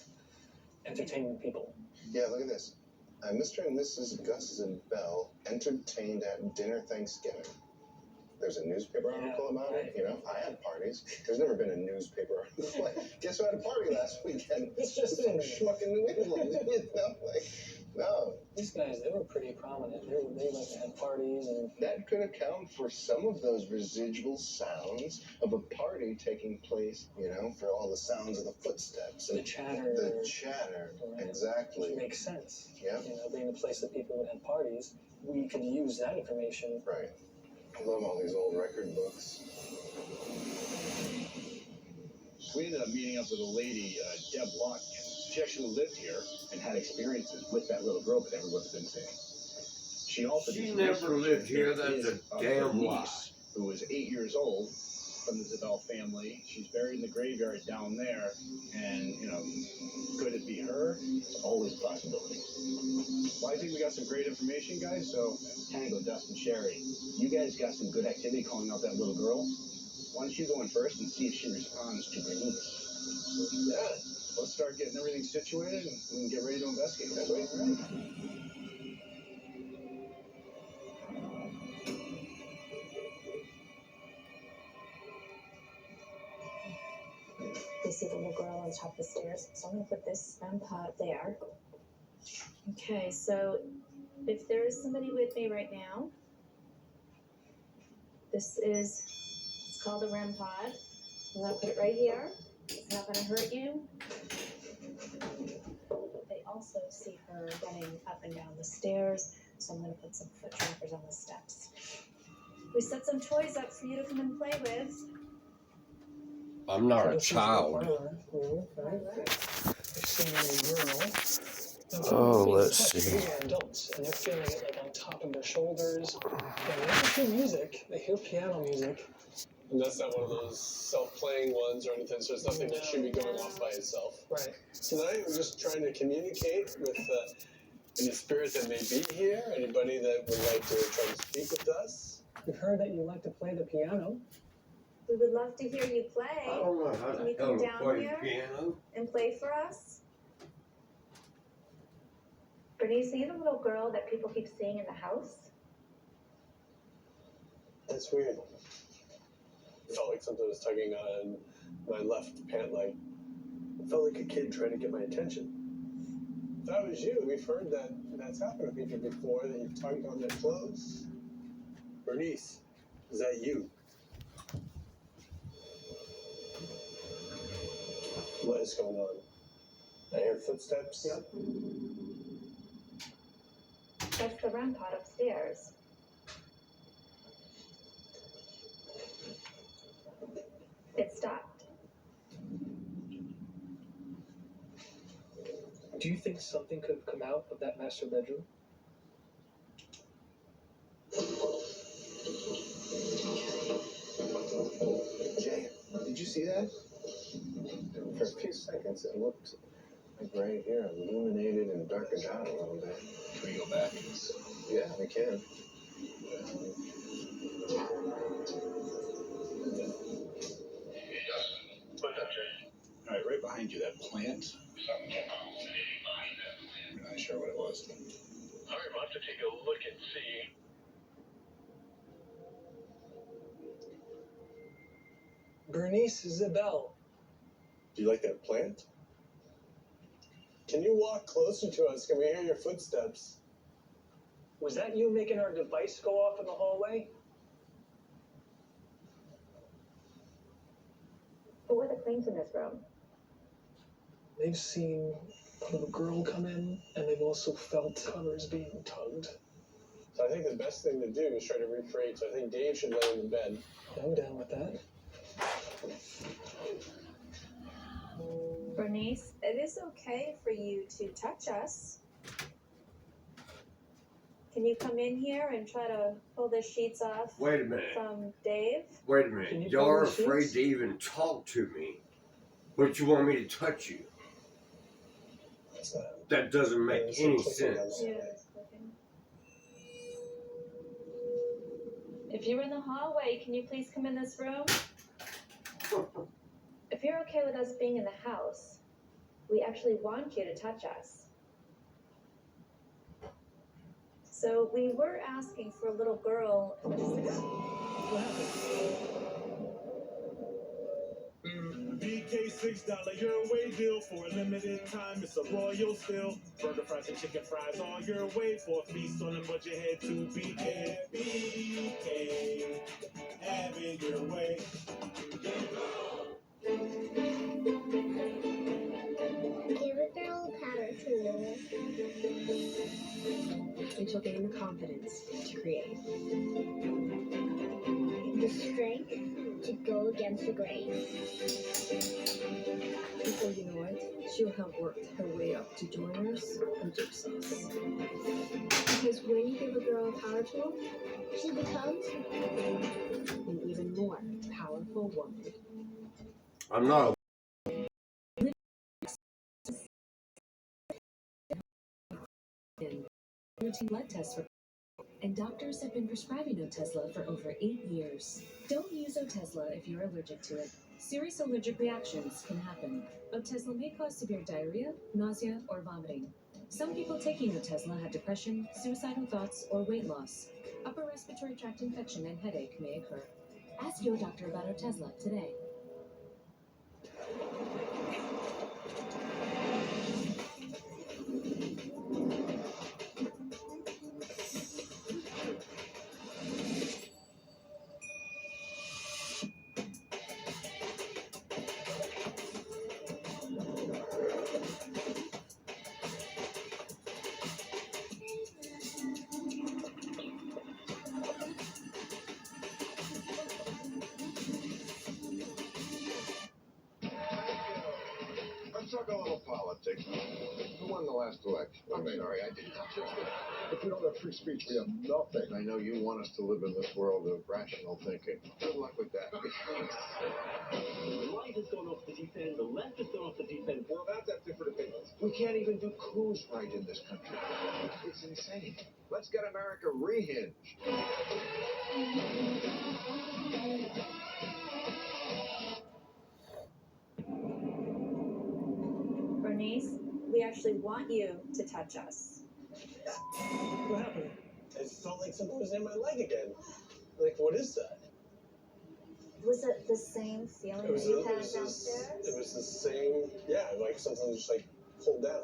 entertain people. Yeah, look at this. Mr. and Mrs. Gus and Bell entertained at dinner Thanksgiving. There's a newspaper article about it. You know, I had parties. There's never been a newspaper article. Like, guess who had a party last weekend? It's just some schmuck in New England. You know, like, no. These guys, they were pretty prominent. They like to have parties and... That could account for some of those residual sounds of a party taking place, you know, for all the sounds of the footsteps. The chatter. The chatter, Right. exactly. Which makes sense. Yeah. You know, being a place that people would have parties, we could use that information. Right. I love all these old record books. We ended up meeting up with a lady, Deb Watkins. She actually lived here and had experiences with that little girl that everyone's been saying. She also She did never research lived here, and that's is a damn her niece, lie. Who was 8 years old from the Zabel family. She's buried in the graveyard down there. And, you know, could it be her? It's always a possibility. Well, I think we got some great information, guys. So, Tango, Dustin, Sherry, you guys got some good activity calling out that little girl. Why don't you go in first and see if she responds to Bernice? Yeah. Let's start getting everything situated and we can get ready to investigate. That's right. They see the little girl on top of the stairs, so I'm gonna put this pot there. Okay, so if there is somebody with me right now, this is, it's called a REM pod. I'm gonna put it right here. It's not gonna hurt you. They also see her running up and down the stairs, so I'm gonna put some foot trackers on the steps. We set some toys up for you to come and play with. I'm not a child. Oh, let's see. These are adults, and they're feeling it like on top of their shoulders. And they don't hear music, they hear piano music. And that's not one of those self-playing ones or anything, so it's nothing that should be going off by itself. Right. Tonight, we're just trying to communicate with any spirit that may be here, anybody that would like to try to speak with us. We've heard that you like to play the piano. We would love to hear you play. I don't know how Can the you hell come to down play here piano. and play for us? Bernice, are you the little girl that people keep seeing in the house? That's weird. It felt like something was tugging on my left pant leg. It felt like a kid trying to get my attention. If that was you, we've heard that that's happened to people before, that you've tugged on their clothes. Bernice, is that you? What is going on? I hear footsteps. Yep. That's the REM pod upstairs. It stopped. Do you think something could have come out of that master bedroom? Jay, did you see that? For a few seconds, it looked like right here, illuminated and darkened out a little bit. Can we go back? Yeah, we can. What's up, Jay? All right, right behind you, that plant. Something came out. I'm not sure what it was. All right, we'll have to take a look and see. Bernice Isabel. Do you like that plant? Can you walk closer to us? Can we hear your footsteps? Was that you making our device go off in the hallway? Who are the claims in this room? They've seen a little girl come in, and they've also felt covers being tugged. So I think the best thing to do is try to rephrase. So I think Dave should lay in the bed. I'm down with that. Bernice? It is okay for you to touch us. Can you come in here and try to pull the sheets off Wait a minute. from Dave? Wait a Can minute. you Y'all pull are the afraid sheets? to even talk to me. But you want me to touch you. That doesn't make any sense. Yeah. If you're in the hallway, can you please come in this room? If you're okay with us being in the house, we actually want you to touch us. So we were asking for a little girl. What BK $6 your way deal for a limited time. It's a royal spill. Burger fries and chicken fries all your way for a feast on a budget. Head to BK. BK, have it your way. Give a girl a power tool. It will gain the confidence to create. The strength to go against the grain. Before you know it, she'll have worked her way up to joiners and gypsies. Because when you give a girl a power tool, She becomes an even more powerful woman. I'm not a routine blood tests for, and doctors have been prescribing Otezla for over 8 years. Don't use Otezla if you're allergic to it. Serious allergic reactions can happen. Otezla may cause severe diarrhea, nausea, or vomiting. Some people taking Otezla have depression, suicidal thoughts, or weight loss. Upper respiratory tract infection and headache may occur. Ask your doctor about Otezla today. Let's talk a little politics. Who won the last election? I'm sorry, I didn't. If we don't have free speech, we have nothing. I know you want us to live in this world of rational thinking. Good luck with that. The right has gone off the deep end, the left has gone off the deep end. We're about to have different opinions. We can't even do coups right in this country. It's insane. Let's get America rehinged. actually want you to touch us. What happened? It felt like something was in my leg again. Like, what is that? Was it the same feeling that you had downstairs? It was the same, yeah, like something just like pulled down.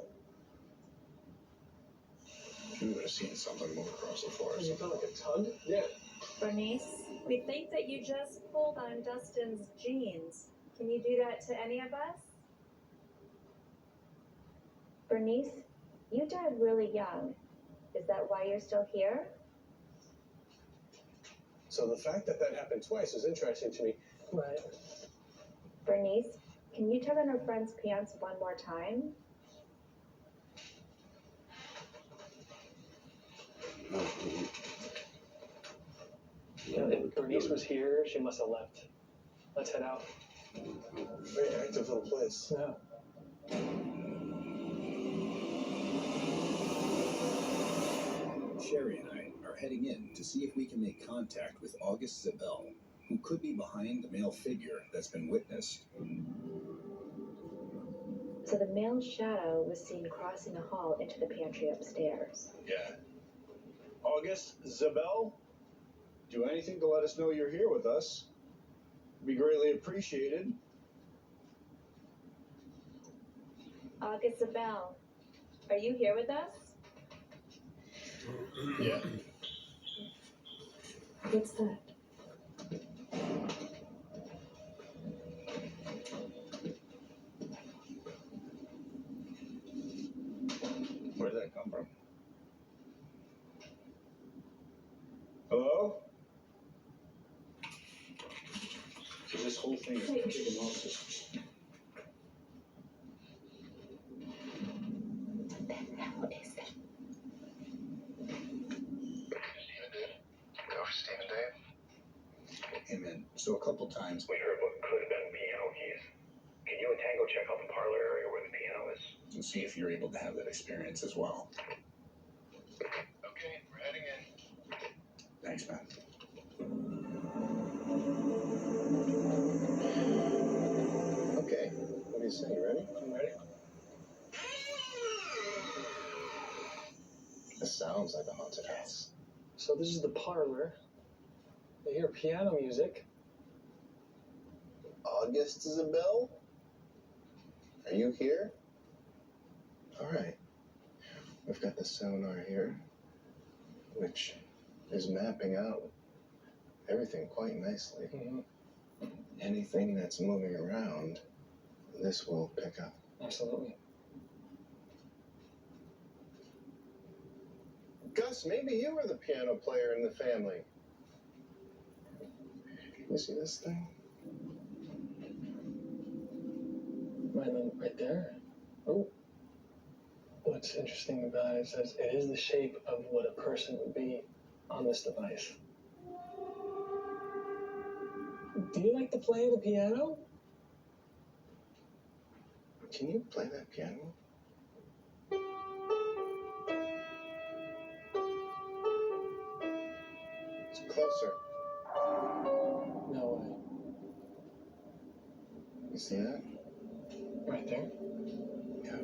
You would have seen something move across the floor. You felt like a tug? Yeah. Bernice, we think that you just pulled on Dustin's jeans. Can you do that to any of us? Bernice, you died really young. Is that why you're still here? So the fact that that happened twice is interesting to me. Right. Bernice, can you tug on her friend's pants one more time? You know, if Bernice was here, she must have left. Let's head out. Very active little place. Yeah. Sherry and I are heading in to see if we can make contact with August Zabel, who could be behind the male figure that's been witnessed. So the male shadow was seen crossing the hall into the pantry upstairs. Yeah. August Zabel, do anything to let us know you're here with us. Be greatly appreciated. August Zabel, are you here with us? Yeah. What's that? Where did that come from? Hello? So this whole thing is kicking off. Hey man, so a couple times We heard what could have been piano keys. Can you and Tango check out the parlor area where the piano is? and see if you're able to have that experience as well. Okay, we're heading in. Thanks, man. Okay, what do you say? You ready? I'm ready. This sounds like a haunted house. So this is the parlor. They hear piano music. August Isabel? Are you here? All right. We've got the sonar here, which is mapping out everything quite nicely. Mm-hmm. Anything that's moving around, this will pick up. Absolutely. Gus, maybe you were the piano player in the family. Can you see this thing? Right there. Oh. What's interesting about it is it is the shape of what a person would be on this device. Do you like to play the piano? Can you play that piano? It's closer. No way. You see that? Right there. Yeah.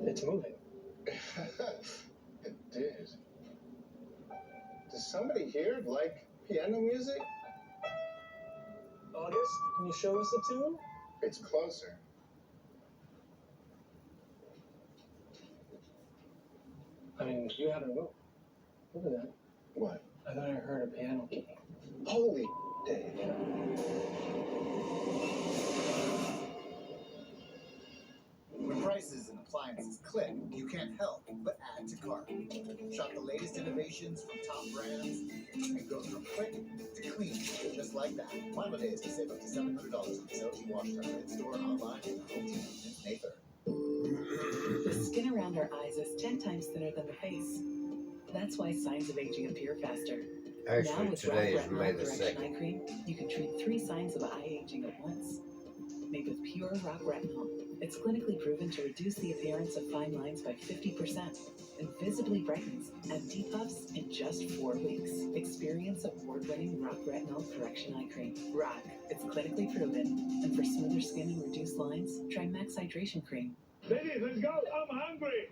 It's moving. It did. Does somebody here like piano music? August, can you show us the tune? It's closer. I mean, you haven't moved. Look at that. What? I thought I heard a piano key. Holy Dave. When prices and appliances click, you can't help but add to cart. Shop the latest innovations from top brands and go from quick to clean, just like that. Final days to save up to $700 on Sophie Wash Tower in store and online at Home Depot and May 3rd. The skin around our eyes is 10 times thinner than the face. That's why signs of aging appear faster. Actually, now with today is Retinol May the Correction 2nd. Eye Cream, you can treat 3 signs of eye aging at once. made with pure rock retinol. It's clinically proven to reduce the appearance of fine lines by 50% and visibly brightens and depuffs in just 4 weeks. Experience award-winning rock retinol correction eye cream. Rock. It's clinically proven. And for smoother skin and reduced lines, try Max Hydration Cream. Ladies, let's go. I'm hungry.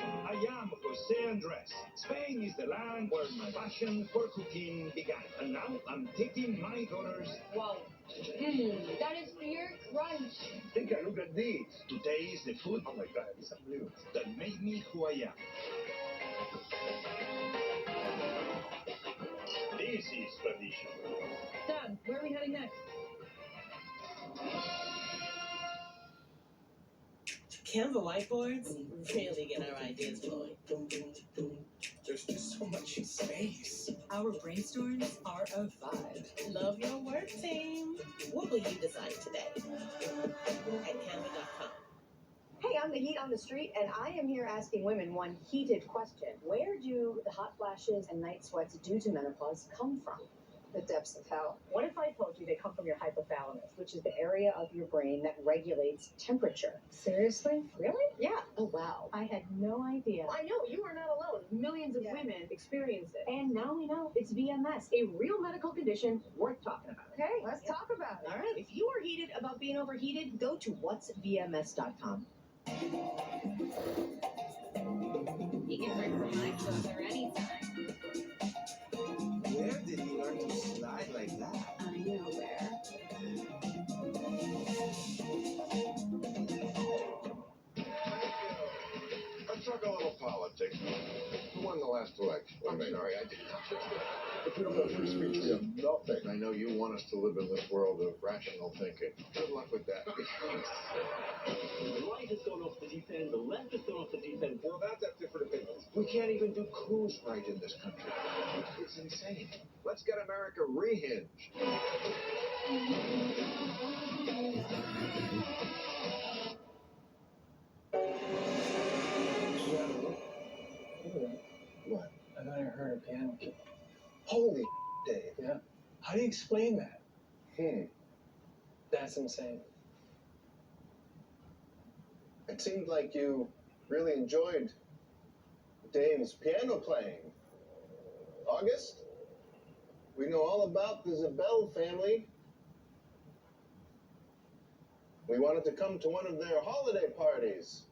I am Jose Andres. Spain is the land where my passion for cooking began. And now I'm taking my daughters. Wow. That is pure crunch. Take a look at this. To taste the food. Oh my God, it's unbelievable. That made me who I am. This is tradition. Dad, where are we heading next? Canva whiteboards really get our ideas flowing. There's just so much space. Our brainstorms are a vibe. Love your work, team. What will you design today? At canva.com. Hey, I'm the heat on the street, and I am here asking women one heated question. Where do the hot flashes and night sweats due to menopause come from? The depths of hell. What if I told you they come from your hypothalamus, which is the area of your brain that regulates temperature? Seriously? Really? Yeah. Oh, wow. I had no idea. I know, you are not alone. Millions of women experience it. And now we know it's VMS, a real medical condition worth talking about. Okay, let's talk about it. All right. If you are heated about being overheated, go to whatsvms.com. You can bring from my brother anytime. Where did you learn to slide like that? I know where. Let's talk a little politics. Who won the last election? I'm sorry, I did not. If we don't have free speech, we have nothing. I know you want us to live in this world of rational thinking. Good luck with that. The right has gone off the deep end, the left has gone off the deep end. We're about to have different opinions. We can't even do coups right in this country. It's insane. Let's get America rehinged. What? I thought I heard a piano key. Holy Dave. Yeah. How do you explain that? That's insane. It seemed like you really enjoyed Dave's piano playing. August? We know all about the Zabel family. We wanted to come to one of their holiday parties.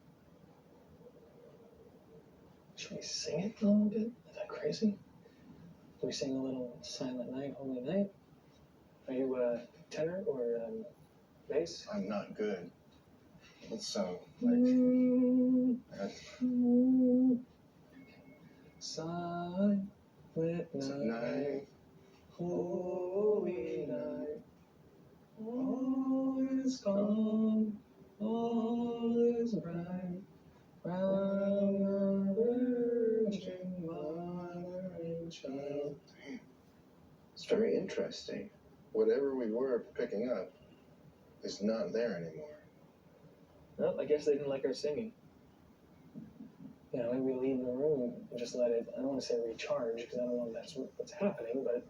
Should we sing it a little bit? Is that crazy? Do we sing a little Silent Night, Holy Night? Are you tenor or bass? I'm not good. So, like, Silent night, holy night, all is calm, all is bright, round the Virgin Mother and Child. it's very interesting. Whatever we were picking up is not there anymore. Well, I guess they didn't like our singing. You know, maybe we leave the room and just let it, I don't want to say recharge, because I don't know if that's what's happening, but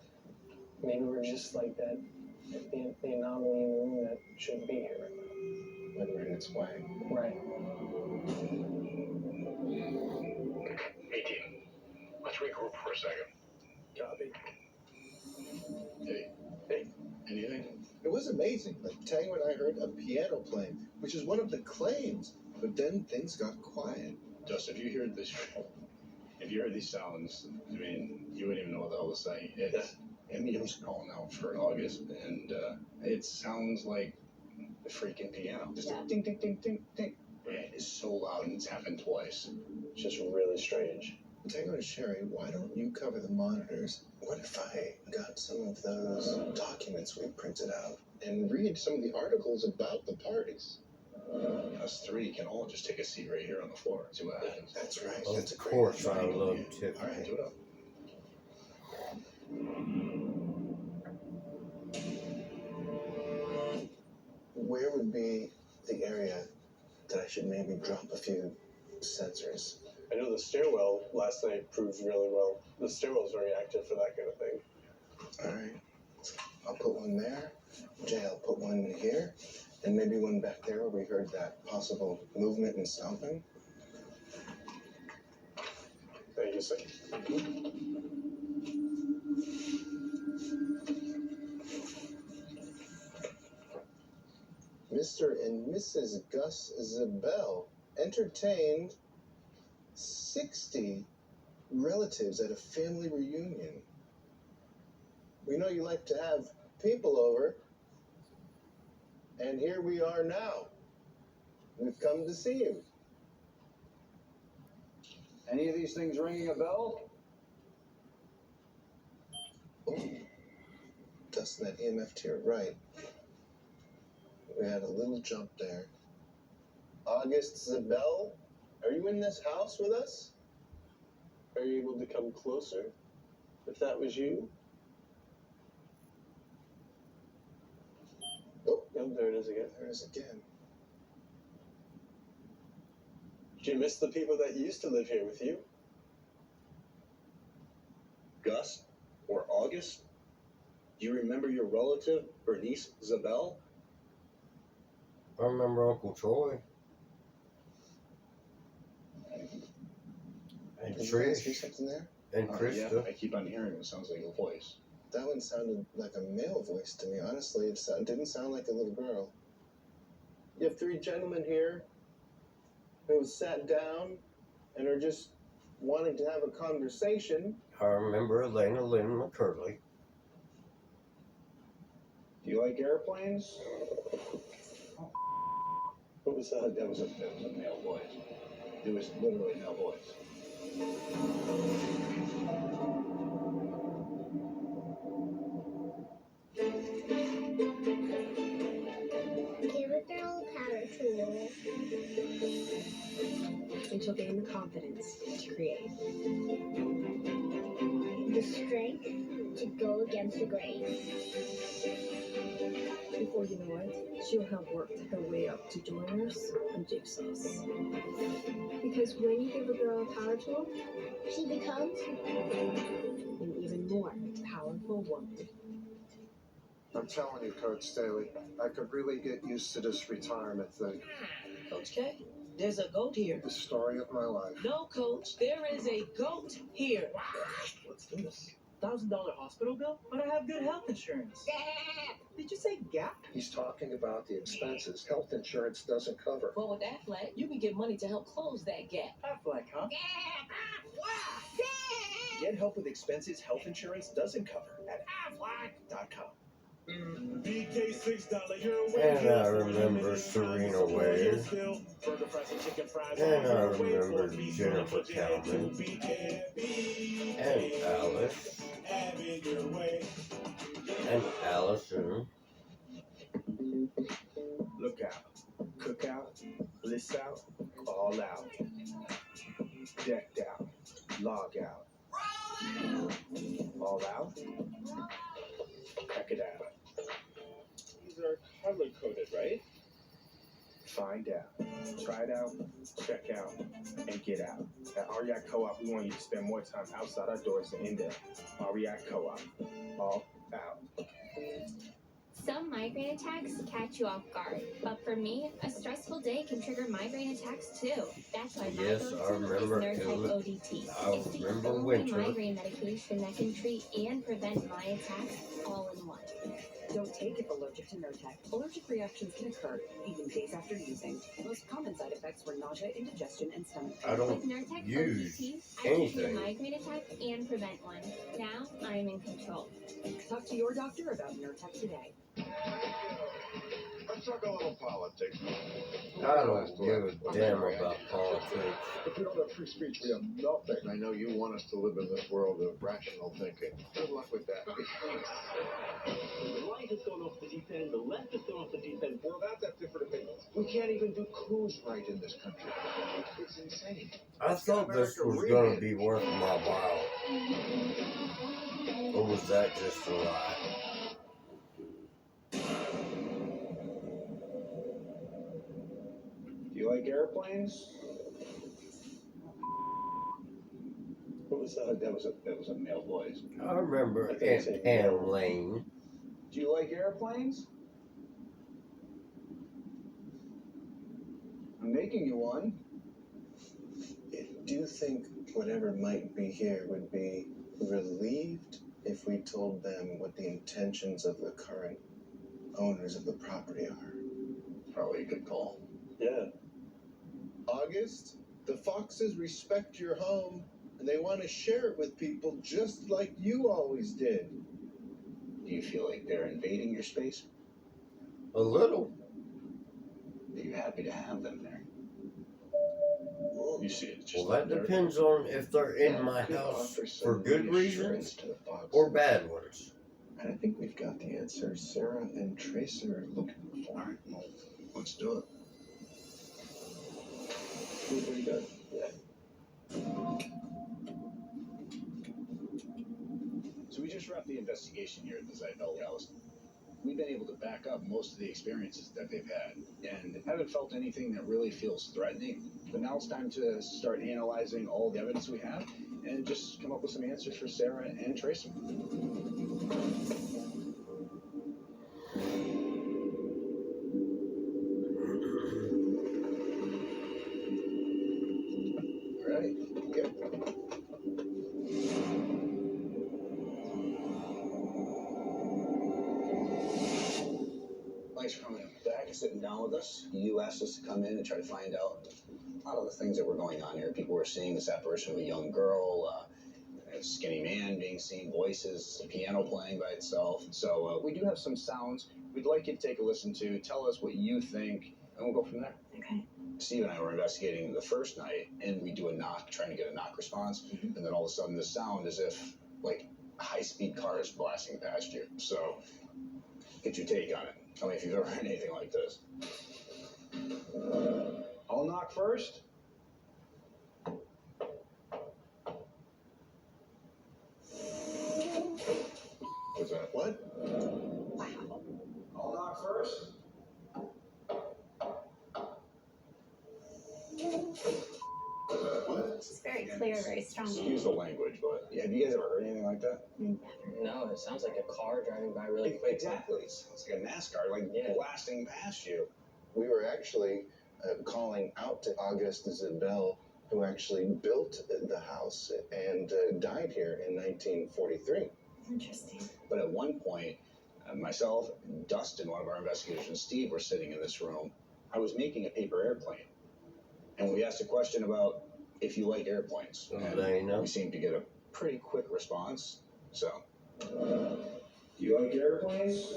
maybe we're just like that, the anomaly in the room that shouldn't be here right now. Whether in its way. Right. Hey, team. Let's regroup for a second. Copy. Hey, anything? It was amazing. Like, Tango and I heard a piano playing, which is one of the claims. But then things got quiet. Dust, if you heard these sounds, I mean, you wouldn't even know what the hell to say. Emil's calling out for August, and it sounds like the freaking piano. Just ding, ding, ding, ding, ding. It is so loud, and it's happened twice. It's just really strange. Tango and Sherry, why don't you cover the monitors? What if I got some of those documents we printed out and read some of the articles about the parties? Us three can all just take a seat right here on the floor and see what happens. That's right. Of That's a great course, idea. I love Tiffany. All right, do it up. Where would be the area that I should maybe drop a few sensors? I know the stairwell last night proved really well. The stairwell's very active for that kind of thing. All right. I'll put one there. Jay, I'll put one here, and maybe one back there where we heard that possible movement and stomping. Thank you, sir. Mr. and Mrs. Gus Zabel entertained 60 relatives at a family reunion. We know you like to have people over, and here we are now. We've come to see you. Any of these things ringing a bell? Oh, Dustin, that EMF to your right. We had a little jump there. August Zabel, are you in this house with us? Are you able to come closer? If that was you? Oh, yep, there it is again. There it is again. Do you miss the people that used to live here with you? Gus or August? Do you remember your relative, Bernice Zabel? I remember Uncle Troy. And Did you guys hear Trish. something there? And Krista. Yeah, I keep on hearing it. It sounds like a voice. That one sounded like a male voice to me. Honestly, it didn't sound like a little girl. You have three gentlemen here who sat down and are just wanting to have a conversation. I remember Elena Lynn McCurley. Do you like airplanes? What was that? That was a male voice. It was literally a male voice. Give a girl a power tool. And she'll gain the confidence to create. The strength to go against the grain. Before you know it, she'll have worked her way up to joiners and jigsaws. Because when you give a girl a power tool, She becomes an even more powerful woman. I'm telling you, Coach Staley, I could really get used to this retirement thing. Coach K, there's a goat here. The story of my life. No, Coach, there is a goat here. What's this? $1,000 hospital bill? But I have good health insurance. Did you say gap? He's talking about the expenses health insurance doesn't cover. Well, with Aflac, you can get money to help close that gap. Aflac, huh? Get help with expenses health insurance doesn't cover at Aflac.com. BK $6 your way. And I remember Serena Wade. And I remember Jennifer Kalman. And Alice. And Allison. Look out, cook out, bliss out, all out. Decked out, log out. All out, pack it out. These are color coded, right? Find out, try it out, check out, and get out. At REACT Co-op, we want you to spend more time outside our doors than in there. REACT Co-op, all out. Some migraine attacks catch you off guard, but for me, a stressful day can trigger migraine attacks too. That's why my Yes, go-to I remember is Nurtec it. ODT. I It's the remember only winter. migraine medication that can treat and prevent my attacks all in one. Don't take if allergic to Nurtec. Allergic reactions can occur even days after using. Most common side effects were nausea, indigestion, and stomach pain. I don't With Nurtec use ODT, I can treat a anything. migraine attack and prevent one. Now I'm in control. Talk to your doctor about Nurtec today. Let's talk a little politics. I don't give a damn about politics. If we don't have free speech, we have nothing. I know you want us to live in this world of rational thinking. Good luck with that. The right has gone off the deep end, the left has gone off the deep end. Well, that's a different opinion. We can't even do cruise right in this country. It's insane. I thought this was going to be worth my while. Or was that just a lie? Do you like airplanes? What was that? That was a male voice. I remember Aunt Ann Lane. Do you like airplanes? I'm making you one. Do you think whatever might be here would be relieved if we told them what the intentions of the current owners of the property are? Probably a good call. Yeah. August, the Foxes respect your home, and they want to share it with people just like you always did. Do you feel like they're invading your space? A little. Are you happy to have them there? You see it just Well, that depends on if they're in my house for good reasons or bad ones. And I think we've got the answer Sarah and Tracer are looking for. All right, well, let's do it. Feel pretty good. Yeah. So we just wrapped the investigation here at the Zybel house. We've been able to back up most of the experiences that they've had and haven't felt anything that really feels threatening. But now it's time to start analyzing all the evidence we have and just come up with some answers for Sarah and Tracy. All right, good. Thanks for coming back and sitting down with us. You asked us to come in and try to find out a lot of the things that were going on here. People were seeing this apparition of a young girl, a skinny man being seen, voices, a piano playing by itself. So we do have some sounds we'd like you to take a listen to. Tell us what you think, and we'll go from there. Okay. Steve and I were investigating the first night, and we do a knock, trying to get a knock response, and then all of a sudden the sound is if, like, high-speed cars blasting past you. So, get your take on it. Tell me if you've ever heard anything like this. I'll knock first. Was that what? I'll knock first. It's very clear, very strong. Excuse the language, but have you guys ever heard anything like that? No, it sounds like a car driving by really quick. Exactly. It sounds like a NASCAR, like blasting past you. We were actually calling out to August Zabel, who actually built the house and died here in 1943. Interesting. But at one point, myself, Dustin, one of our investigators, and Steve were sitting in this room. I was making a paper airplane. And we asked a question about if you like airplanes. And we seemed to get a pretty quick response. So. Do you like airplanes?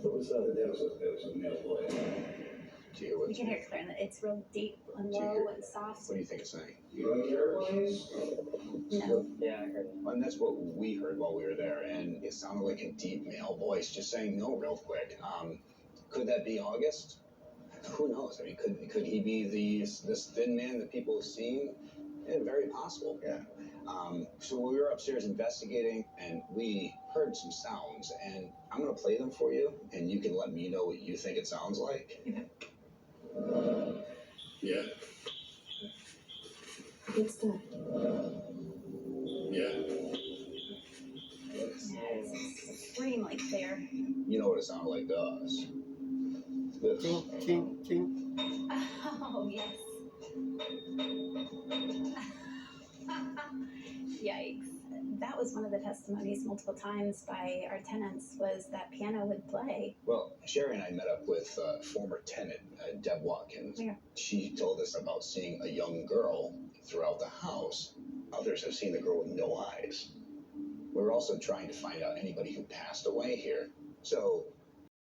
What was that? It was a male voice. Do you, You can hear it clear, and it's real deep and low and soft. What do you think it's saying? Do you like airplanes? No. Yeah, I heard it. And that's what we heard while we were there. And it sounded like a deep male voice just saying no real quick. Could that be August? Who knows? I mean, could he be this thin man that people have seen? Yeah, very possible. Yeah. So we were upstairs investigating, and we heard some sounds, and I'm gonna play them for you, and you can let me know what you think it sounds like. Yeah. What's that? Yeah. Yeah, it's extremely clear. You know what it sounded like to us. This. Tink, tink, tink. Oh, yes. Yikes. That was one of the testimonies multiple times by our tenants was that piano would play. Well, Sherry and I met up with former tenant, Deb Watkins. Yeah. She told us about seeing a young girl throughout the house. Others have seen the girl with no eyes. We're also trying to find out anybody who passed away here. So